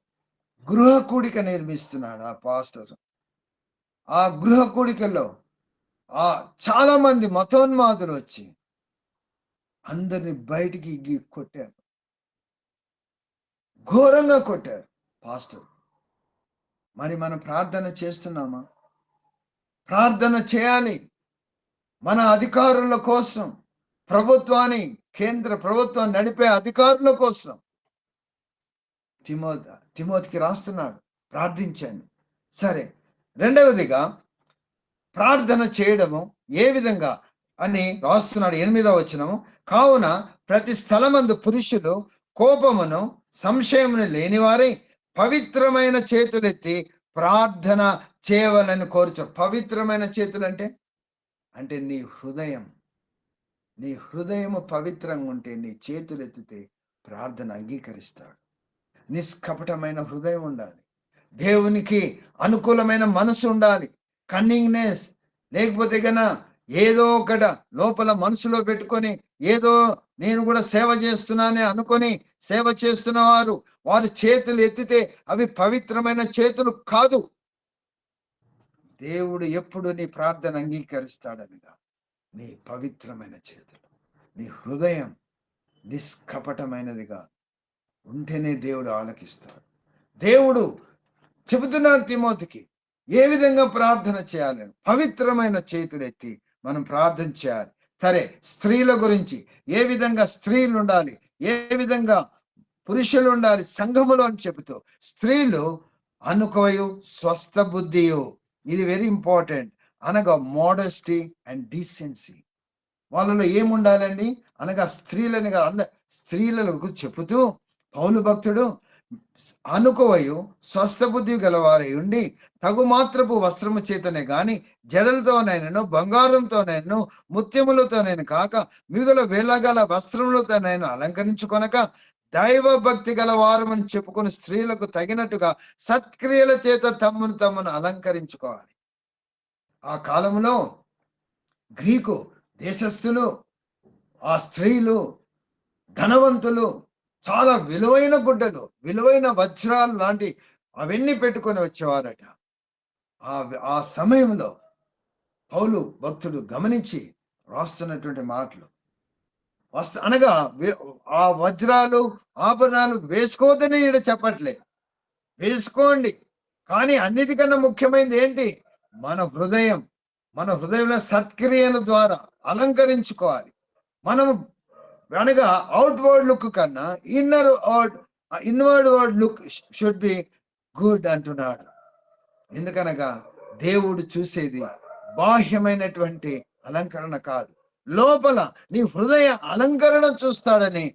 గృహ కూడిక నిర్మిస్తున్నాడు ఆ పాస్టర్. ఆ గృహ కూడికలో చాలా మంది మతోన్మాదులు వచ్చి అందరిని బయటికి కొట్టారు, ఘోరంగా కొట్టారు పాస్టర్. మరి మనం ప్రార్థన చేస్తున్నామా? ప్రార్థన చేయాలి. మన అధికారుల కోసం, కేంద్ర ప్రభుత్వాన్ని నడిపే అధికారుల కోసం తిమోతికి రాస్తున్నాడు, ప్రార్థించండి. సరే, రెండవదిగా ప్రార్థన చేయడము ఏ విధంగా అని రాస్తున్నాడు 8వ వచనము. కావున ప్రతి స్థలమందు పురుషులు కోపమును సంశయమును లేనివారై పవిత్రమైన చేతులెత్తి ప్రార్థన చేయవలని కోరుచు. పవిత్రమైన చేతులు అంటే నీ హృదయము పవిత్రంగా ఉంటే నీ చేతులు ఎత్తితే ప్రార్థన అంగీకరిస్తాడు. నిష్కపటమైన హృదయం ఉండాలి. దేవునికి అనుకూలమైన మనసు ఉండాలి. కన్నింగ్నెస్ లేకపోతే గన ఏదో ఒకట లోపల మనసులో పెట్టుకొని ఏదో నేను కూడా సేవ చేస్తున్నానే అనుకొని సేవ చేస్తున్న వారు చేతులు ఎత్తితే అవి పవిత్రమైన చేతులు కాదు. దేవుడు ఎప్పుడు నీ ప్రార్థన అంగీకరిస్తాడనగా నీ పవిత్రమైన చేతులు, నీ హృదయం నిష్కపటమైనదిగా ఉంటేనే దేవుడు ఆలకిస్తాడు. దేవుడు చెబుతున్నాడు తిమోతికి ఏ విధంగా ప్రార్థన చేయాలని. పవిత్రమైన చేతులెత్తి మనం ప్రార్థన చేయాలి. సరే, స్త్రీల గురించి ఏ విధంగా స్త్రీలు ఉండాలి, ఏ విధంగా పురుషులు ఉండాలి సంఘములో అని చెబుతూ, స్త్రీలు అనుకోయు స్వస్థ బుద్ధియు, ఇది వెరీ ఇంపార్టెంట్, అనగా మోడెస్టీ అండ్ డీసెన్సీ. వాళ్ళలో ఏముండాలండి అనగా స్త్రీలకు చెబుతూ పౌలు భక్తుడు అనుకోవయు స్వస్థ బుద్ధి గలవారై ఉండి తగు మాత్రపు వస్త్రము చేతనే గాని జడలతోనైనను బంగారంతోనైనను ముత్యములతోనైనా కాక మిగుల వెలగల వస్త్రములతోనైనా అలంకరించుకొనక దైవ భక్తి గల వారమని చెప్పుకుని స్త్రీలకు తగినట్టుగా సత్క్రియల చేత తమను అలంకరించుకోవాలి. ఆ కాలంలో గ్రీకు దేశస్థులు, ఆ స్త్రీలు ధనవంతులు చాలా విలువైన గుడ్డలు, విలువైన వజ్రాలు లాంటి అవన్నీ పెట్టుకొని వచ్చేవారట. ఆ సమయంలో పౌలు భక్తుడు గమనించి రాస్తున్నటువంటి మాటలు అనగా ఆ వజ్రాలు ఆభరణాలు వేసుకోవద్దని ఇక్కడ చెప్పట్లే, వేసుకోండి. కానీ అన్నిటికన్నా ముఖ్యమైనది ఏంటి? మన హృదయంలో సత్క్రియల ద్వారా అలంకరించుకోవాలి. మనము అనగా అవుట్వర్డ్ లుక్ కన్నా inward word look should be good అంటున్నాడు. ఎందుకనగా దేవుడు చూసేది బాహ్యమైనటువంటి అలంకరణ కాదు, లోపల నీ హృదయ అలంకరణ చూస్తాడని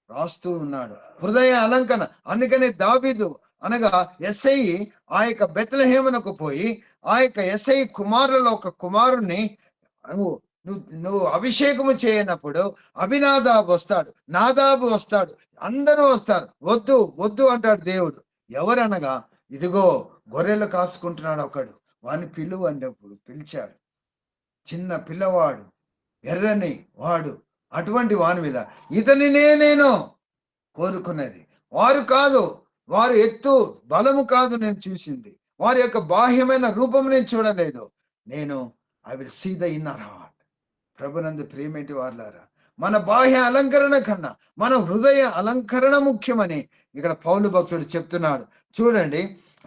రాస్తూ ఉన్నాడు. హృదయ అలంకరణ. అందుకని దావీదు అనగా యెస్సై ఆ యొక్క బెత్లెహేమునకు పోయి ఆ యొక్క యెస్సై కుమారులలో ఒక కుమారుణ్ణి నువ్వు అభిషేకము చేయనప్పుడు అభినాదాబు వస్తాడు, నాదాబు వస్తాడు, అందరూ వస్తారు. వద్దు వద్దు అంటాడు దేవుడు. ఎవరనగా ఇదిగో గొర్రెలు కాసుకుంటున్నాడు ఒకడు, వాడిని పిలువు అన్నప్పుడు పిలిచాడు. చిన్న పిల్లవాడు, ఎర్రని వాడు, అటువంటి వాని మీద ఇతనినే నేను కోరుకున్నది. వారు కాదు, వారు ఎత్తు బలము కాదు నేను చూసింది, వారి యొక్క బాహ్యమైన రూపం నేను చూడలేదు. నేను I will see the inner heart. ప్రభునందు ప్రియమేంటి వారులారా, మన బాహ్య అలంకరణ కన్నా మన హృదయ అలంకరణ ముఖ్యమని ఇక్కడ పౌలు భక్తుడు చెప్తున్నాడు. చూడండి,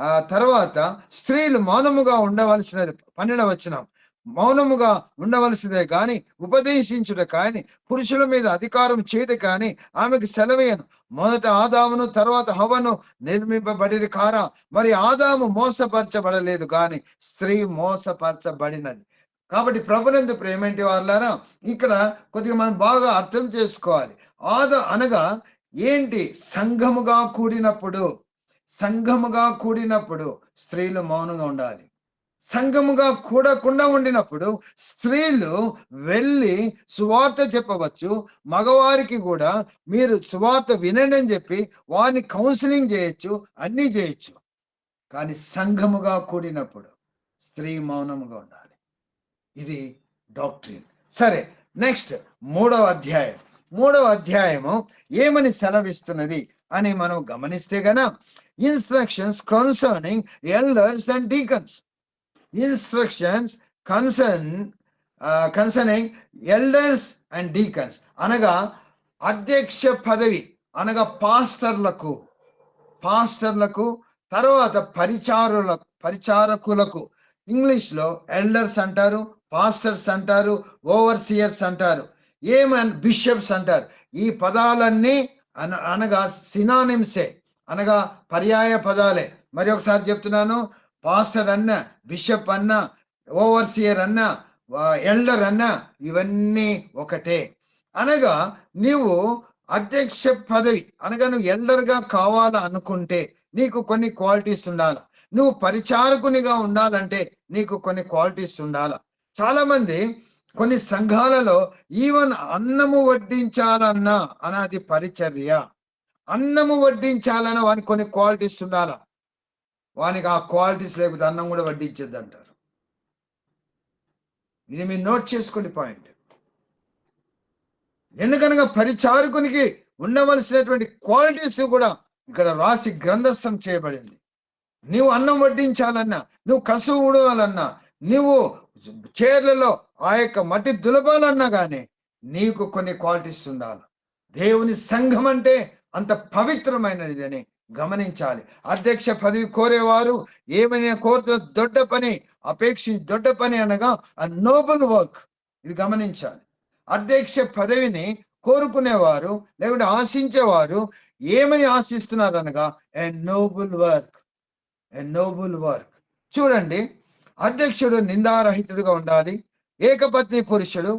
ఆ తర్వాత స్త్రీలు మౌనముగా ఉండవలసినది. 12వ వచనం, మౌనముగా ఉండవలసిదే కానీ ఉపదేశించుట కానీ పురుషుల మీద అధికారం చేయట కానీ ఆమెకు సెలవేయను. మొదట ఆదామును తర్వాత హవ్వను నిర్మింపబడిరి కారా, మరి ఆదాము మోసపరచబడలేదు కానీ స్త్రీ మోసపరచబడినది. కాబట్టి ప్రభునందు ప్రేమేంటి వారులారా, ఇక్కడ కొద్దిగా మనం బాగా అర్థం చేసుకోవాలి. అనగా ఏంటి? సంఘముగా కూడినప్పుడు స్త్రీలు మౌనంగా ఉండాలి. సంఘముగా కూడకుండా ఉండినప్పుడు స్త్రీలు వెళ్ళి సువార్త చెప్పవచ్చు. మగవారికి కూడా మీరు సువార్త వినండి అని చెప్పి వారిని కౌన్సిలింగ్ చేయొచ్చు, అన్నీ చేయొచ్చు. కానీ సంఘముగా కూడినప్పుడు స్త్రీ మౌనముగా ఉండాలి. ఇది డాక్ట్రిన్. సరే, నెక్స్ట్ మూడవ అధ్యాయము ఏమని సెలవిస్తున్నది అని మనం గమనిస్తే గన, instructions concerning elders and deacons. Instructions concerning elders and deacons అనగా అధ్యక్ష పదవి అనగా పాస్టర్లకు, తర్వాత పరిచారకులకు. ఇంగ్లీష్లో ఎల్డర్స్ అంటారు, పాస్టర్స్ అంటారు, ఓవర్సియర్స్ అంటారు, బిషప్స్ అంటారు. ఈ పదాలన్నీ అనగా సినానిమ్సే, అనగా పర్యాయ పదాలే. మరి ఒకసారి చెప్తున్నాను, పాస్టర్ అన్న, బిషప్ అన్న, ఓవర్సియర్ అన్న, ఎల్డర్ అన్న, ఇవన్నీ ఒకటే. అనగా నీవు అధ్యక్ష పదవి అనగా నువ్వు ఎల్డర్గా కావాలా అనుకుంటే నీకు కొన్ని క్వాలిటీస్ ఉండాలి. నువ్వు పరిచారకునిగా ఉండాలంటే నీకు కొన్ని క్వాలిటీస్ ఉండాలి. చాలా మంది కొన్ని సంఘాలలో ఈవెన్ అన్నము వడ్డించాలన్నా అన్నది పరిచర్య. అన్నము వడ్డించాలన్న వానికి కొన్ని క్వాలిటీస్ ఉండాలా. వానికి ఆ క్వాలిటీస్ లేకపోతే అన్నం కూడా వడ్డించద్దు అంటారు. ఇది మీరు నోట్ చేసుకోండి పాయింట్. ఎందుకనగా పరిచారకునికి ఉండవలసినటువంటి క్వాలిటీస్ కూడా ఇక్కడ రాసి గ్రంథస్థం చేయబడింది. నువ్వు అన్నం వడ్డించాలన్నా, నువ్వు కసువు ఊడవాలన్నా, నువ్వు చీరలలో ఆ యొక్క మట్టి దులపాలన్నా కానీ నీకు కొన్ని క్వాలిటీస్ ఉండాలి. దేవుని సంఘం అంటే అంత పవిత్రమైనది అని గమనించాలి. అధ్యక్ష పదవి కోరేవారు ఏమైనా కోరుతున్న దొడ్డ పని, దొడ్డ పని అనగా ఆ నోబుల్ వర్క్. ఇది గమనించాలి. అధ్యక్ష పదవిని కోరుకునేవారు లేకుంటే ఆశించేవారు ఏమని ఆశిస్తున్నారు అనగా a noble work. A noble work. చూడండి, అధ్యక్షుడు నిందారహితుడుగా ఉండాలి. ఏకపత్ని పురుషుడు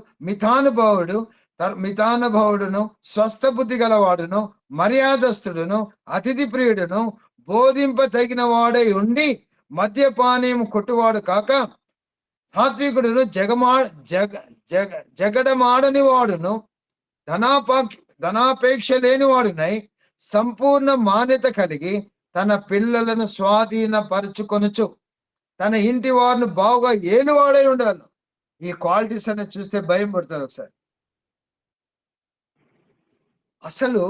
మితానుభావుడును, స్వస్థ బుద్ధి గలవాడును, మర్యాదస్తుడును, అతిథి ప్రియుడును, బోధింప తగిన వాడై ఉండి మద్యపానీయం కొట్టువాడు కాక సాత్వికుడును, జగడమాడని వాడును, ధనాపేక్ష లేని వాడునై సంపూర్ణ మాన్యత కలిగి తన పిల్లలను స్వాధీనపరుచుకొనుచు తన ఇంటి వారిని బాగా ఏలువాడై ఉండాలి. ఈ క్వాలిటీస్ అనేది చూస్తే భయం పడుతుంది ఒకసారి. అసలు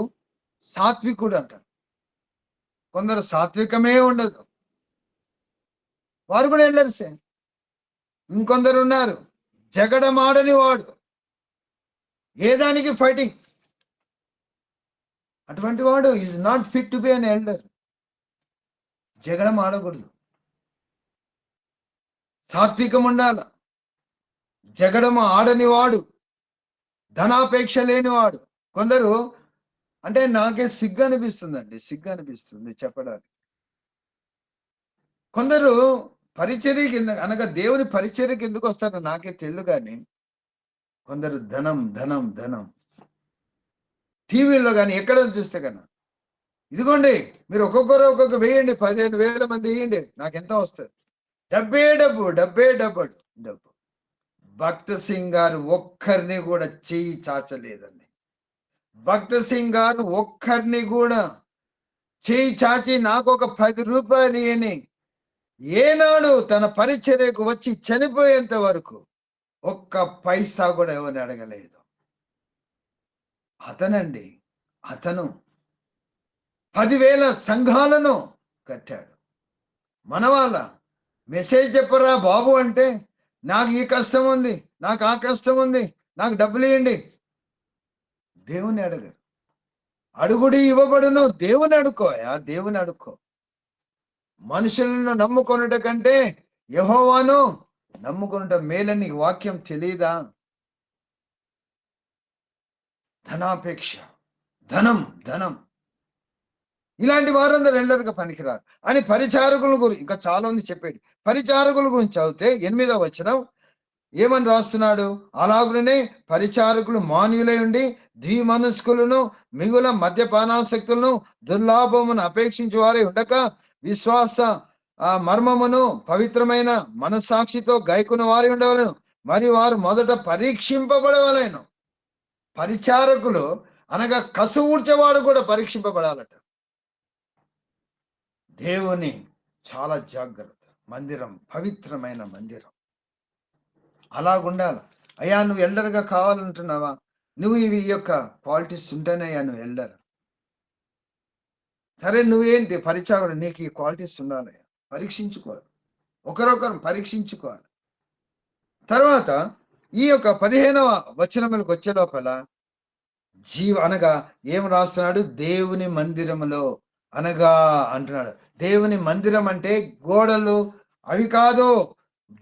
సాత్వికుడు అంటారు. కొందరు సాత్వికమే ఉండదు, వారు కూడా వెళ్ళరు సార్. ఇంకొందరు ఉన్నారు జగడమాడని వాడు, ఏదానికి ఫైటింగ్. అటువంటి వాడు is not fit to be an elder. జగడం ఆడకూడదు, సాత్వికం ఉండాల. జగడము ఆడని వాడు, ధనాపేక్ష లేనివాడు. కొందరు అంటే నాకే సిగ్గు అనిపిస్తుంది చెప్పడానికి. కొందరు పరిచర్యకి అనగా దేవుని పరిచర్యకి ఎందుకు వస్తారో నాకే తెలియదు, కానీ కొందరు ధనం ధనం ధనం. టీవీలో కానీ ఎక్కడ చూస్తే కన్నా ఇదిగోండి మీరు ఒక్కొక్కరు వేయండి, 15,000 మంది వేయండి, నాకెంత వస్తుంది. డబ్బు. భక్త సింగ్ గారు ఒక్కరిని కూడా చెయ్యి చాచలేదండి. భక్త సింగ్ గారు ఒక్కరిని కూడా చెయ్యి చాచి నాకు ఒక 10 రూపాయలు ఇయని ఏనాడు తన పరిచర్యకు వచ్చి చనిపోయేంత వరకు ఒక్క పైసా కూడా ఎవరిని అడగలేదు. అతను 10,000 సంఘాలను కట్టాడు. మన వాళ్ళ మెసేజ్ చెప్పరా బాబు అంటే నాకు ఈ కష్టం ఉంది, నాకు ఆ కష్టం ఉంది, నాకు డబ్బులు ఇవ్వండి. దేవుని అడగరు. అడుగుడి ఇవ్వబడును. దేవుని అడుక్కో. మనుషులను నమ్ముకొనుట కంటే యెహోవాను నమ్ముకొనుట మేలని వాక్యం తెలియదా? ధనాపేక్ష, ధనం ఇలాంటి వారందరూ ఎల్లరిగా పనికిరారు అని పరిచారకుల గురించి ఇంకా చాలా ఉంది చెప్పేది. పరిచారకుల గురించి చదివితే 8వ వచనం ఏమని రాస్తున్నాడు? అలాగునే పరిచారకులు మాన్యులై ఉండి ద్విమనస్కులను, మిగుల మద్యపానాసక్తులను, దుర్లాభమును అపేక్షించే వారే ఉండక విశ్వాస మర్మమును పవిత్రమైన మనస్సాక్షితో గైకున్న వారి ఉండవలను. మరి వారు మొదట పరీక్షింపబడవలేను. పరిచారకులు అనగా కసువూర్చేవాడు కూడా పరీక్షింపబడాలట. దేవుని చాలా జాగ్రత్త. మందిరం పవిత్రమైన మందిరం, అలాగుండాలి. అయ్యా నువ్వు ఎల్డర్గా కావాలంటున్నావా? నువ్వు ఈ యొక్క క్వాలిటీస్ ఉంటేనయ్యా నువ్వు ఎల్డర్. సరే నువ్వేంటి పరిచారకుడు, నీకు ఈ క్వాలిటీస్ ఉండాలయ్యా. పరీక్షించుకోవాలి, ఒకరొకరు పరీక్షించుకోవాలి. తర్వాత ఈ యొక్క 15వ వచనములకు వచ్చే లోపల అనగా ఏం రాస్తున్నాడు? దేవుని మందిరములో అనగా అంటున్నాడు. దేవుని మందిరం అంటే గోడలు అవి కాదు.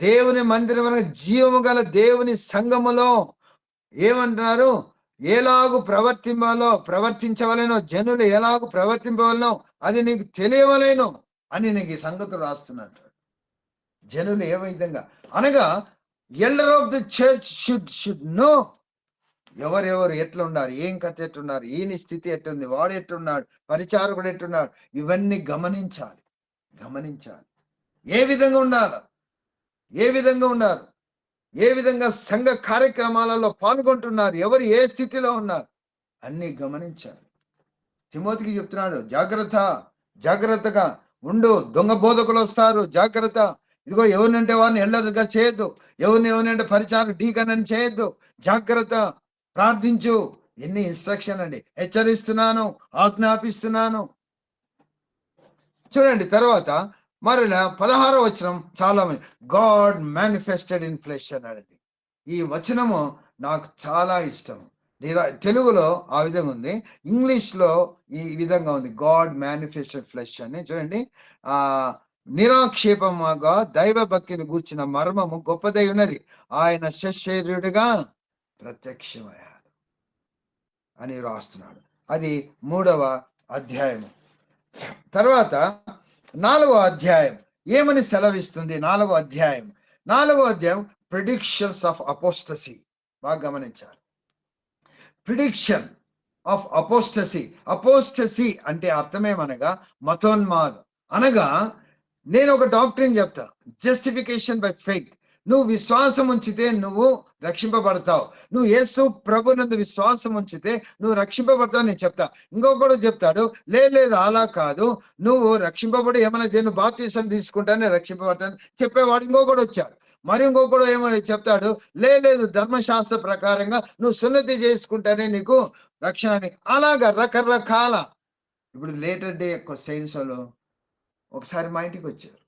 దేవుని మందిరం అనగా జీవము గల దేవుని సంఘములో ఏమంటున్నారు? ఎలాగూ ప్రవర్తించవలేనో, జనులు ఎలాగూ ప్రవర్తింపవలనో అది నీకు తెలియవలేనో అని నీకు ఈ సంగతులు రాస్తున్నట్టు. జనులు ఏ విధంగా అనగా elder of the church should know ఎవరెవరు ఎట్లున్నారు, ఏం కథ ఎట్లున్నారు, ఈయన స్థితి ఎట్లుంది, వాడు ఎట్లున్నాడు, పరిచారకుడు ఎట్లున్నాడు, ఇవన్నీ గమనించాలి. ఏ విధంగా ఉండాలి, ఏ విధంగా ఉన్నారు, ఏ విధంగా సంఘ కార్యక్రమాలలో పాల్గొంటున్నారు, ఎవరు ఏ స్థితిలో ఉన్నారు, అన్నీ గమనించాలి. తిమోతికి చెప్తున్నాడు, జాగ్రత్తగా ఉండు, దొంగ బోధకులు వస్తారు, జాగ్రత్త. ఇదిగో ఎవరినంటే వారిని ఎల్లరుగా చేయొద్దు, ఎవరినంటే పరిచారం డీకనని చేయొద్దు, జాగ్రత్త, ప్రార్థించు. ఎన్ని ఇన్స్ట్రక్షన్ అండి. హెచ్చరిస్తున్నాను, ఆజ్ఞాపిస్తున్నాను. చూడండి తర్వాత మరలా 16వ వచనం చాలా గాడ్ మేనిఫెస్టెడ్ ఇన్ ఫ్లెష్ అన్నాడండి. ఈ వచనము నాకు చాలా ఇష్టం. తెలుగులో ఆ విధంగా ఉంది, ఇంగ్లీష్లో ఈ విధంగా ఉంది, గాడ్ మేనిఫెస్టెడ్ ఫ్లెష్ అని. చూడండి, నిరాక్షేపముగా దైవ భక్తిని గూర్చిన మర్మము గొప్పదై ఉన్నది, ఆయన శరీరుడిగా ప్రత్యక్షమయ్యాడు అని రాస్తున్నాడు. అది 3వ అధ్యాయము. తర్వాత 4వ అధ్యాయం ఏమని సెలవిస్తుంది? 4వ అధ్యాయం ప్రిడిక్షన్స్ ఆఫ్ అపోస్టసీ. బాగా గమనించాలి. ప్రిడిక్షన్ ఆఫ్ అపోస్టసీ అంటే అర్థమేమనగా మతోన్మాదం. అనగా నేను ఒక డాక్టరీని చెప్తా, జస్టిఫికేషన్ బై ఫెయిత్. నువ్వు విశ్వాసం ఉంచితే నువ్వు రక్షింపబడతావు, నువ్వు యేసు ప్రభునందు విశ్వాసం ఉంచితే నువ్వు రక్షింపబడతావు నేను చెప్తా. ఇంకొకడు చెప్తాడు, లేదు అలా కాదు, నువ్వు రక్షింపబడి ఏమైనా నువ్వు బాప్తిసం తీసుకుంటానే రక్షింపబడతాను చెప్పేవాడు ఇంకొకడు వచ్చాడు. మరి ఇంకొకడు ఏమో చెప్తాడు, లేదు ధర్మశాస్త్ర ప్రకారంగా నువ్వు సున్నతి చేసుకుంటానే నీకు రక్షణ అని. అలాగా రకరకాల. ఇప్పుడు లేటర్ డే యొక్క సైన్స్ వాళ్ళు ఒకసారి మా ఇంటికి వచ్చారు.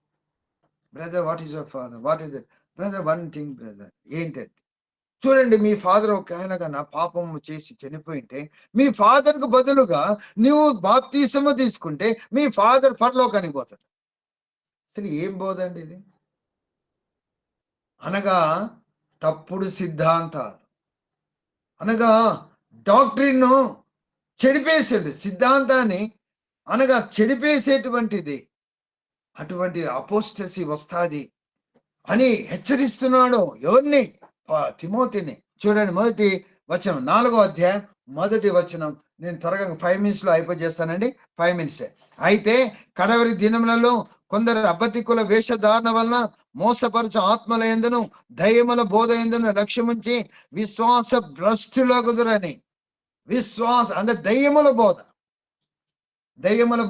Brother, what is your father, what is it brother, one thing brother. ఏంటంటే చూడండి, మీ ఫాదర్ ఒకవేళగా నా పాపం చేసి చనిపోయింటే మీ ఫాదర్కు బదులుగా నువ్వు బాప్తీసము తీసుకుంటే మీ ఫాదర్ పరలోకానికి పోతాడు. అసలు ఏం బోధండి ఇది? అనగా తప్పుడు సిద్ధాంతాలు, అనగా డాక్టరీను చెడిపేసాడు, సిద్ధాంతాన్ని అనగా చెడిపేసేటువంటిది. అటువంటి అపోస్టసీ వస్తాది అని హెచ్చరిస్తున్నాడు. ఎవరిని? తిమోతిని. చూడండి, మొదటి వచనం 4వ అధ్యాయం 1వ వచనం. నేను త్వరగా 5 minutesలో అయిపోజేస్తానండి, 5 minutes. అయితే కడవరి దినములలో కొందరు అబద్ధికుల వేషధారణ వలన మోసపరచు ఆత్మల యందును దయ్యముల బోధ యందును లక్ష్యముంచి విశ్వాస భ్రష్టులగుదురని. అంటే దయ్యముల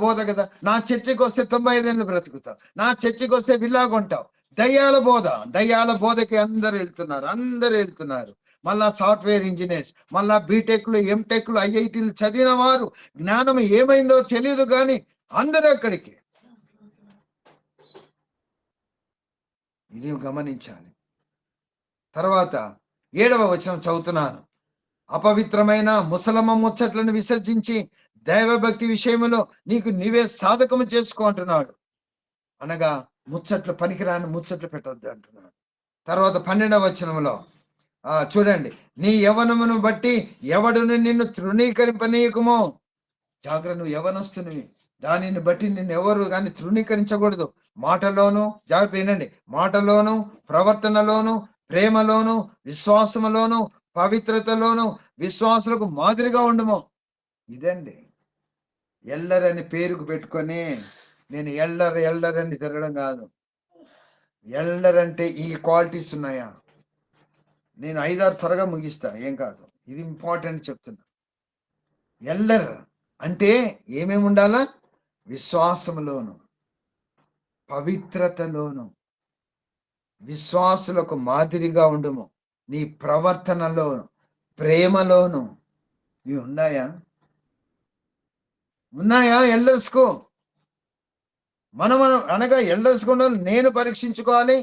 బోధ కదా. నా చర్చికి వస్తే 95 ఏళ్ళు బ్రతుకుతావు, నా చర్చికి వస్తే విల్లా కొంటావు. దయ్యాల బోధకి అందరు వెళ్తున్నారు. మళ్ళా సాఫ్ట్వేర్ ఇంజనీర్స్, మళ్ళా బీటెక్లు, ఎంటెక్లు, ఐఐటీలు చదివిన వారు, జ్ఞానం ఏమైందో తెలియదు కానీ అందరూ అక్కడికి. ఇది గమనించాలి. తర్వాత 7వ వచనం చదువుతున్నాను. అపవిత్రమైన ముసలమ్మ ముచ్చట్లను విసర్జించి దైవభక్తి విషయంలో నీకు నీవే సాధకము చేసుకో అంటున్నాడు. అనగా ముచ్చట్లు, పనికిరాని ముచ్చట్లు పెట్టొద్దు అంటున్నాడు. తర్వాత 12వ వచనంలో చూడండి, నీ యవనమును బట్టి ఎవడును నిన్ను తృణీకరింపనీయకుమో. జాగ్రత్త, నువ్వు యవనస్తునివి, దానిని బట్టి నిన్ను ఎవరు కానీ తృణీకరించకూడదు. మాటలోను, జాగ్రత్త వినండి, మాటలోను, ప్రవర్తనలోను, ప్రేమలోను, విశ్వాసములోను, పవిత్రతలోను విశ్వాసులకు మాదిరిగా ఉండుము. ఇదండి ఎల్లరని పేరుకు పెట్టుకొని నేను ఎల్లర్ అని తిరగడం కాదు. ఎల్లర్ అంటే ఈ క్వాలిటీస్ ఉన్నాయా? నేను 5-6 త్వరగా ముగిస్తా, ఏం కాదు, ఇది ఇంపార్టెంట్ చెప్తున్నా. ఎల్లర్ అంటే ఏమేమి ఉండాలా? విశ్వాసములోను, పవిత్రతలోను, విశ్వాసులకు మాదిరిగా ఉండుము. నీ ప్రవర్తనలోను, ప్రేమలోను ఇవి ఉన్నాయా ఎల్లర్స్కు? మనం అనగా ఎల్డర్స్గా ఉండాలి. నేను పరీక్షించుకోవాలి,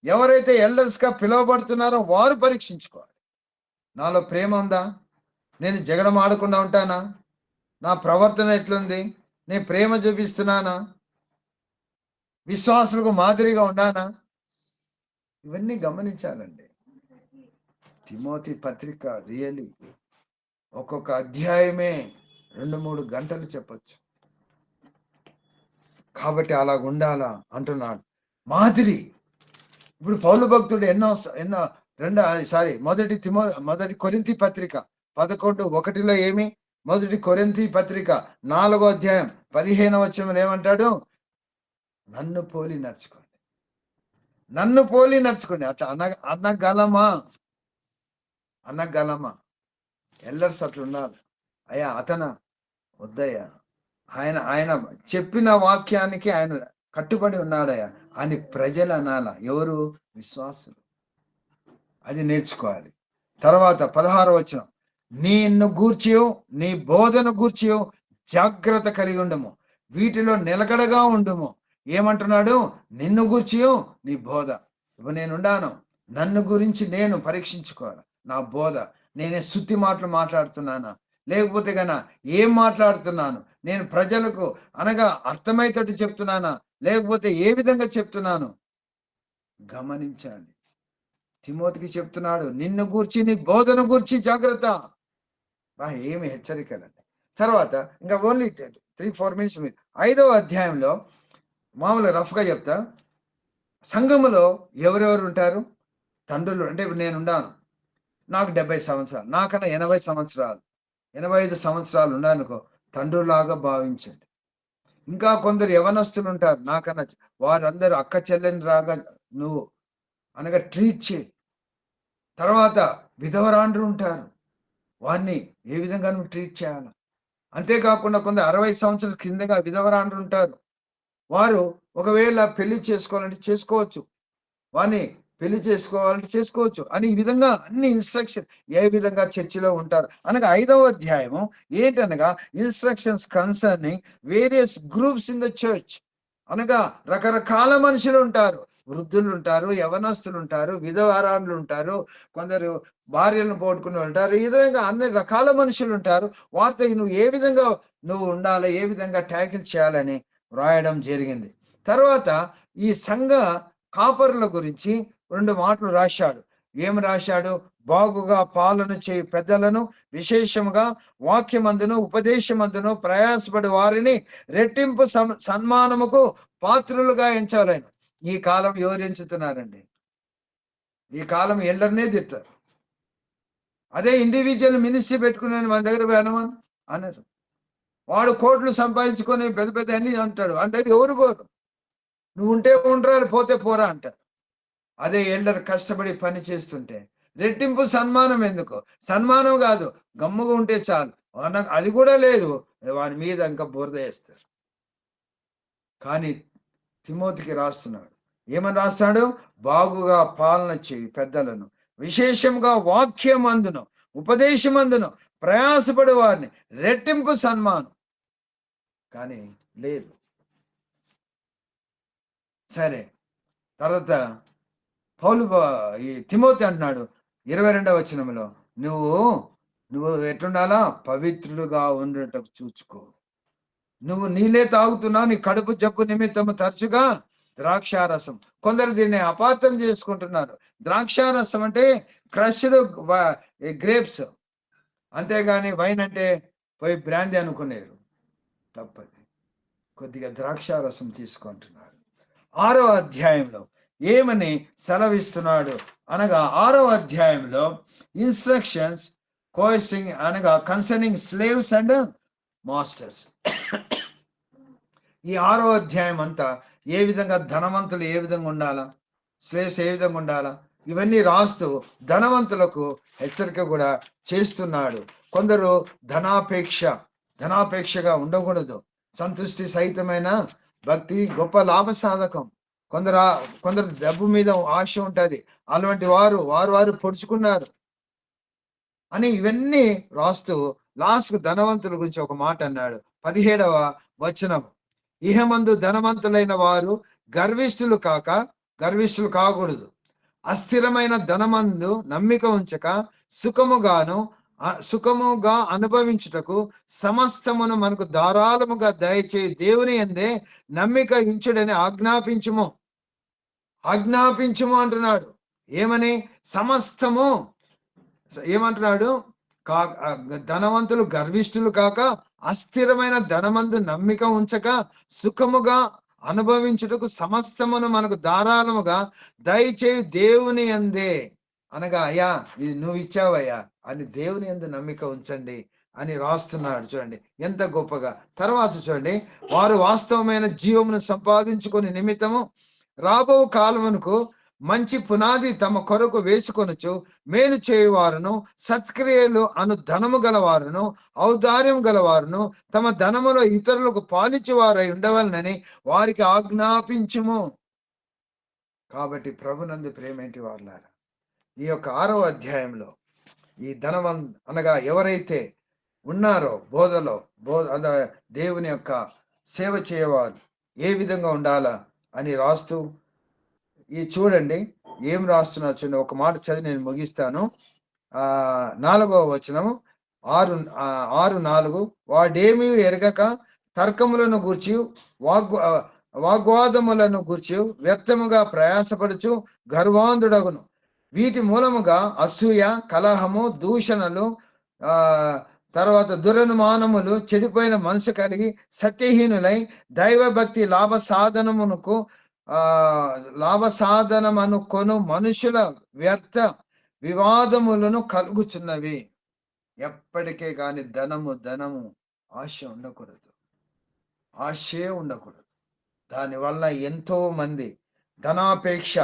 ఎవరైతే ఎల్డర్స్గా పిలువబడుతున్నారో వారు పరీక్షించుకోవాలి. నాలో ప్రేమ ఉందా? నేను జగడం ఆడకుండా ఉంటానా? నా ప్రవర్తన ఎట్లుంది? నేను ప్రేమ చూపిస్తున్నానా? విశ్వాసులకు మాదిరిగా ఉన్నానా? ఇవన్నీ గమనించాలండి. తిమోతి పత్రిక రియలీ ఒక్కొక్క అధ్యాయమే 2-3 గంటలు చెప్పచ్చు. కాబట్టి అలాగ ఉండాలా అంటున్నాడు. మాదిరి ఇప్పుడు పౌలు భక్తుడు ఎన్నో రెండో సారీ మొదటి కొరింథీ పత్రిక 11:1 ఏమి, మొదటి కొరింథీ పత్రిక 4వ అధ్యాయం 15వ వచనంలో ఏమంటాడు? నన్ను పోలి నడుచుకోండి, నన్ను పోలి నడుచుకోండి. అట్లా అనగలమా? అనగలమా? ఎల్లర్స్ అట్లా ఉన్నారు. అయ్యా అతన వద్దయ్యా, ఆయన ఆయన చెప్పిన వాక్యానికి ఆయన కట్టుబడి ఉన్నాడయ్యా అని ప్రజలు అనాల. ఎవరు? విశ్వాసులు. అది నేర్చుకోవాలి. తర్వాత 16వ వచనం, నిన్ను గూర్చియో నీ బోధను గూర్చియో జాగ్రత్త కలిగి ఉండము, వీటిలో నిలకడగా ఉండుము. ఏమంటున్నాడు? నిన్ను గూర్చియో నీ బోధ. ఇప్పుడు నేనుండాను, నన్ను గురించి నేను పరీక్షించుకోవాలి. నా బోధ, నేనే శుద్ధి మాటలు మాట్లాడుతున్నానా, లేకపోతే గన ఏం మాట్లాడుతున్నాను, నేను ప్రజలకు అనగా అర్థమయ్యేటట్టు చెప్తున్నానా, లేకపోతే ఏ విధంగా చెప్తున్నాను గమనించాలి. తిమోతికి చెప్తున్నాడు, నిన్ను గూర్చి నీ బోధన గూర్చి జాగ్రత్త. ఏమి హెచ్చరికలండి. తర్వాత ఇంకా ఓన్లీ 3-4 మినిట్స్. 5వ అధ్యాయంలో మామూలుగా రఫ్గా చెప్తా, సంఘములో ఎవరెవరు ఉంటారు? తండ్రులు. అంటే ఇప్పుడు నేనున్నాను, నాకు 70 సంవత్సరాలు, నాకన్నా 80 సంవత్సరాలు 85 సంవత్సరాలు ఉన్నానుకో, తండ్రులాగా భావించండి. ఇంకా కొందరు యవనస్తులు ఉంటారు నాకన్నా, వారందరూ అక్క చెల్లెని రాగా నువ్వు అనగా ట్రీట్ చేయి. తర్వాత విధవరాండ్రు ఉంటారు, వారిని ఏ విధంగా నువ్వు ట్రీట్ చేయాలి. అంతేకాకుండా కొందరు 60 సంవత్సరాల కిందగా విధవరాండ్రు ఉంటారు, వారు ఒకవేళ పెళ్లి చేసుకోవాలంటే చేసుకోవచ్చు, వారిని పెళ్లి చేసుకోవాలంటే చేసుకోవచ్చు అని ఈ విధంగా అన్ని ఇన్స్ట్రక్షన్ ఏ విధంగా చర్చిలో ఉంటారు అనగా 5వ అధ్యాయము ఏంటనగా instructions concerning various groups in the church. అనగా రకరకాల మనుషులు ఉంటారు, వృద్ధులు ఉంటారు, యవనస్తులు ఉంటారు, విధవరాండ్లు ఉంటారు, కొందరు భార్యలను పోగొట్టుకుని ఉంటారు. ఈ విధంగా అన్ని రకాల మనుషులు ఉంటారు. వారితో నువ్వు ఏ విధంగా నువ్వు ఉండాలి, ఏ విధంగా ట్యాకిల్ చేయాలని వ్రాయడం జరిగింది. తర్వాత ఈ సంఘ కాపరుల గురించి 2 మాటలు రాశాడు. ఏమి రాశాడు? బాగుగా పాలన చేయి పెద్దలను, విశేషముగా వాక్యమందును ఉపదేశమందును ప్రయాసపడి వారిని రెట్టింపు సన్మానముకు పాత్రులుగా ఎంచాలని. ఈ కాలం ఎవరు ఎంచుతున్నారండి? ఈ కాలం ఎల్లరినే తిడతారు. అదే ఇండివిజువల్ మినిస్ట్రీ పెట్టుకునే మన దగ్గర వేనమని అన్నారు. వాడు కోట్లు సంపాదించుకొని పెద్ద పెద్ద అన్ని అంటాడు, మన దగ్గర ఎవరు పోరు. నువ్వు ఉంటే ఉండరా, పోతే పోరా అంటారు. అదే ఎల్లరు కష్టపడి పని చేస్తుంటే రెట్టింపు సన్మానం ఎందుకు? సన్మానం కాదు, గమ్ముగా ఉంటే చాలు. అది కూడా లేదు, వాని మీద ఇంకా బురద వేస్తారు. కానీ తిమోతికి రాస్తున్నాడు, ఏమని రాస్తాడు? బాగుగా పాలన చేయి పెద్దలను, విశేషంగా వాక్యమందును ఉపదేశమందును ప్రయాసపడి వారిని రెట్టింపు సన్మానం. కానీ లేదు. సరే, తర్వాత పౌలు ఈ తిమోతి అంటున్నాడు 22వ వచనంలో, నువ్వు ఎట్లుండాలా? పవిత్రుడుగా ఉండటం చూచుకో. నువ్వు నీళ్ళే తాగుతున్నావు, నీ కడుపు జబ్బు నిమిత్తము తరచుగా ద్రాక్షారసం. కొందరు దీన్ని అపార్థం చేసుకుంటున్నారు. ద్రాక్షారసం అంటే క్రష్డ్ గ్రేప్స్, అంతేగాని వైన్ అంటే పోయి బ్రాందీ అనుకునేరు. తప్పది. కొద్దిగా ద్రాక్షారసం తీసుకుంటున్నాడు. 6వ అధ్యాయంలో ఏమని సెలవిస్తున్నాడు అనగా 6వ అధ్యాయంలో ఇన్స్ట్రక్షన్స్ కోయిసింగ్ అనగా కన్సర్నింగ్ స్లేవ్స్ అండ్ మాస్టర్స్. ఈ 6వ అధ్యాయం అంతా ఏ విధంగా ధనవంతులు ఏ విధంగా ఉండాలా, స్లేవ్స్ ఏ విధంగా ఉండాలా, ఇవన్నీ రాస్తూ ధనవంతులకు హెచ్చరిక కూడా చేస్తున్నాడు. కొందరు ధనాపేక్షగా ఉండకూడదు. సంతృష్టి సహితమైన భక్తి గొప్ప లాభ సాధకం. కొందరు డబ్బు మీద ఆశ ఉంటుంది, అలాంటి వారు పొడుచుకున్నారు అని ఇవన్నీ రాస్తూ లాస్ట్కు ధనవంతుల గురించి ఒక మాట అన్నాడు. 17వ వచనం, ఇహమందు ధనవంతులైన వారు గర్విష్ఠులు కాకూడదు, అస్థిరమైన ధనమందు నమ్మిక ఉంచక సుఖముగా అనుభవించుటకు సమస్తమును మనకు ధారాళముగా దయచేయి దేవుని యందే నమ్మిక ఇంచుడని ఆజ్ఞాపించుము అంటున్నాడు. ఏమని? సమస్తము ఏమంటున్నాడు? ధనవంతులు గర్విష్ఠులు కాక, అస్థిరమైన ధనమందు నమ్మిక ఉంచక, సుఖముగా అనుభవించుటకు సమస్తమును మనకు ధారాళముగా దయచేయు దేవుని యందే, అనగా అయ్యా ఇది నువ్వు ఇచ్చావయ్యా అని దేవుని యందు నమ్మిక ఉంచండి అని రాస్తున్నాడు. చూడండి ఎంత గొప్పగా. తర్వాత చూడండి, వారు వాస్తవమైన జీవమును సంపాదించుకొని నిమిత్తము రాబో కాలమునకు మంచి పునాది తమ కొరకు వేసుకొనొచ్చు మేలు చేయువారును సత్క్రియలు అను ధనము గలవారును ఔదార్యం గలవారును తమ ధనములో ఇతరులకు పాలిచ్చువారై ఉండవలనని వారికి ఆజ్ఞాపించుము. కాబట్టి ప్రభునందు ప్రేమేంటి వాళ్ళారా, ఈ యొక్క 6వ అధ్యాయంలో ఈ అనగా ఎవరైతే ఉన్నారో బోధలో దేవుని యొక్క సేవ చేయవారు ఏ విధంగా ఉండాలా అని రాస్తూ ఈ చూడండి ఏం రాస్తున్నా చూడండి. ఒక మాట చదివి నేను ముగిస్తాను. 4వ వచనము 6:4 వాడేమీ ఎరగక తర్కములను గూర్చి వాగ్వాదములను గూర్చి వ్యర్థముగా ప్రయాసపడుచు గర్వాంధుడగును. వీటి మూలముగా అసూయ, కలహము, దూషణలు, తర్వాత దురనుమానములు, చెడిపోయిన మనసు కలిగి సత్యహీనులై దైవభక్తి లాభ సాధనమనుకొను మనుషుల వ్యర్థ వివాదములను కలుగుచున్నవి. ఎప్పటికే కానీ ధనము ఆశ ఉండకూడదు, ఆశే ఉండకూడదు. దానివల్ల ఎంతో మంది ధనాపేక్ష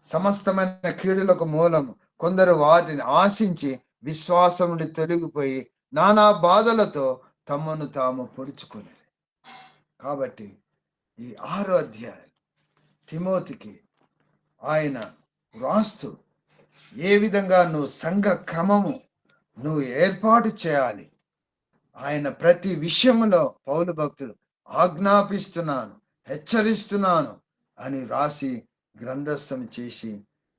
సమస్తమైన కీడులకు మూలము. కొందరు వాటిని ఆశించి విశ్వాసం నుండి తొలగిపోయి నానా బాధలతో తమను తాము పొడుచుకునేది. కాబట్టి ఈ 6వ అధ్యాయం తిమోతికి ఆయన రాస్తూ ఏ విధంగా నువ్వు సంఘ క్రమము నువ్వు ఏర్పాటు చేయాలి, ఆయన ప్రతి విషయంలో పౌలు భక్తుడు ఆజ్ఞాపిస్తున్నాను, హెచ్చరిస్తున్నాను అని రాసి గ్రంథస్థం చేసి,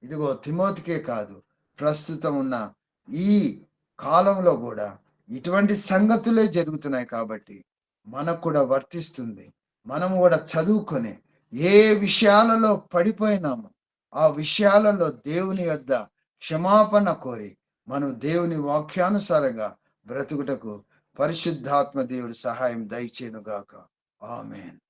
ఇదిగో తిమోతికే కాదు ప్రస్తుతం ఉన్న ఈ కాలంలో కూడా ఇటువంటి సంగతులే జరుగుతున్నాయి. కాబట్టి మనకు కూడా వర్తిస్తుంది. మనం కూడా చదువుకొని ఏ విషయాలలో పడిపోయినామో ఆ విషయాలలో దేవుని యొద్ద క్షమాపణ కోరి మనం దేవుని వాక్యానుసారంగా బ్రతుకుటకు పరిశుద్ధాత్మ దేవుడి సహాయం దయచేయునుగాక. ఆమేన్.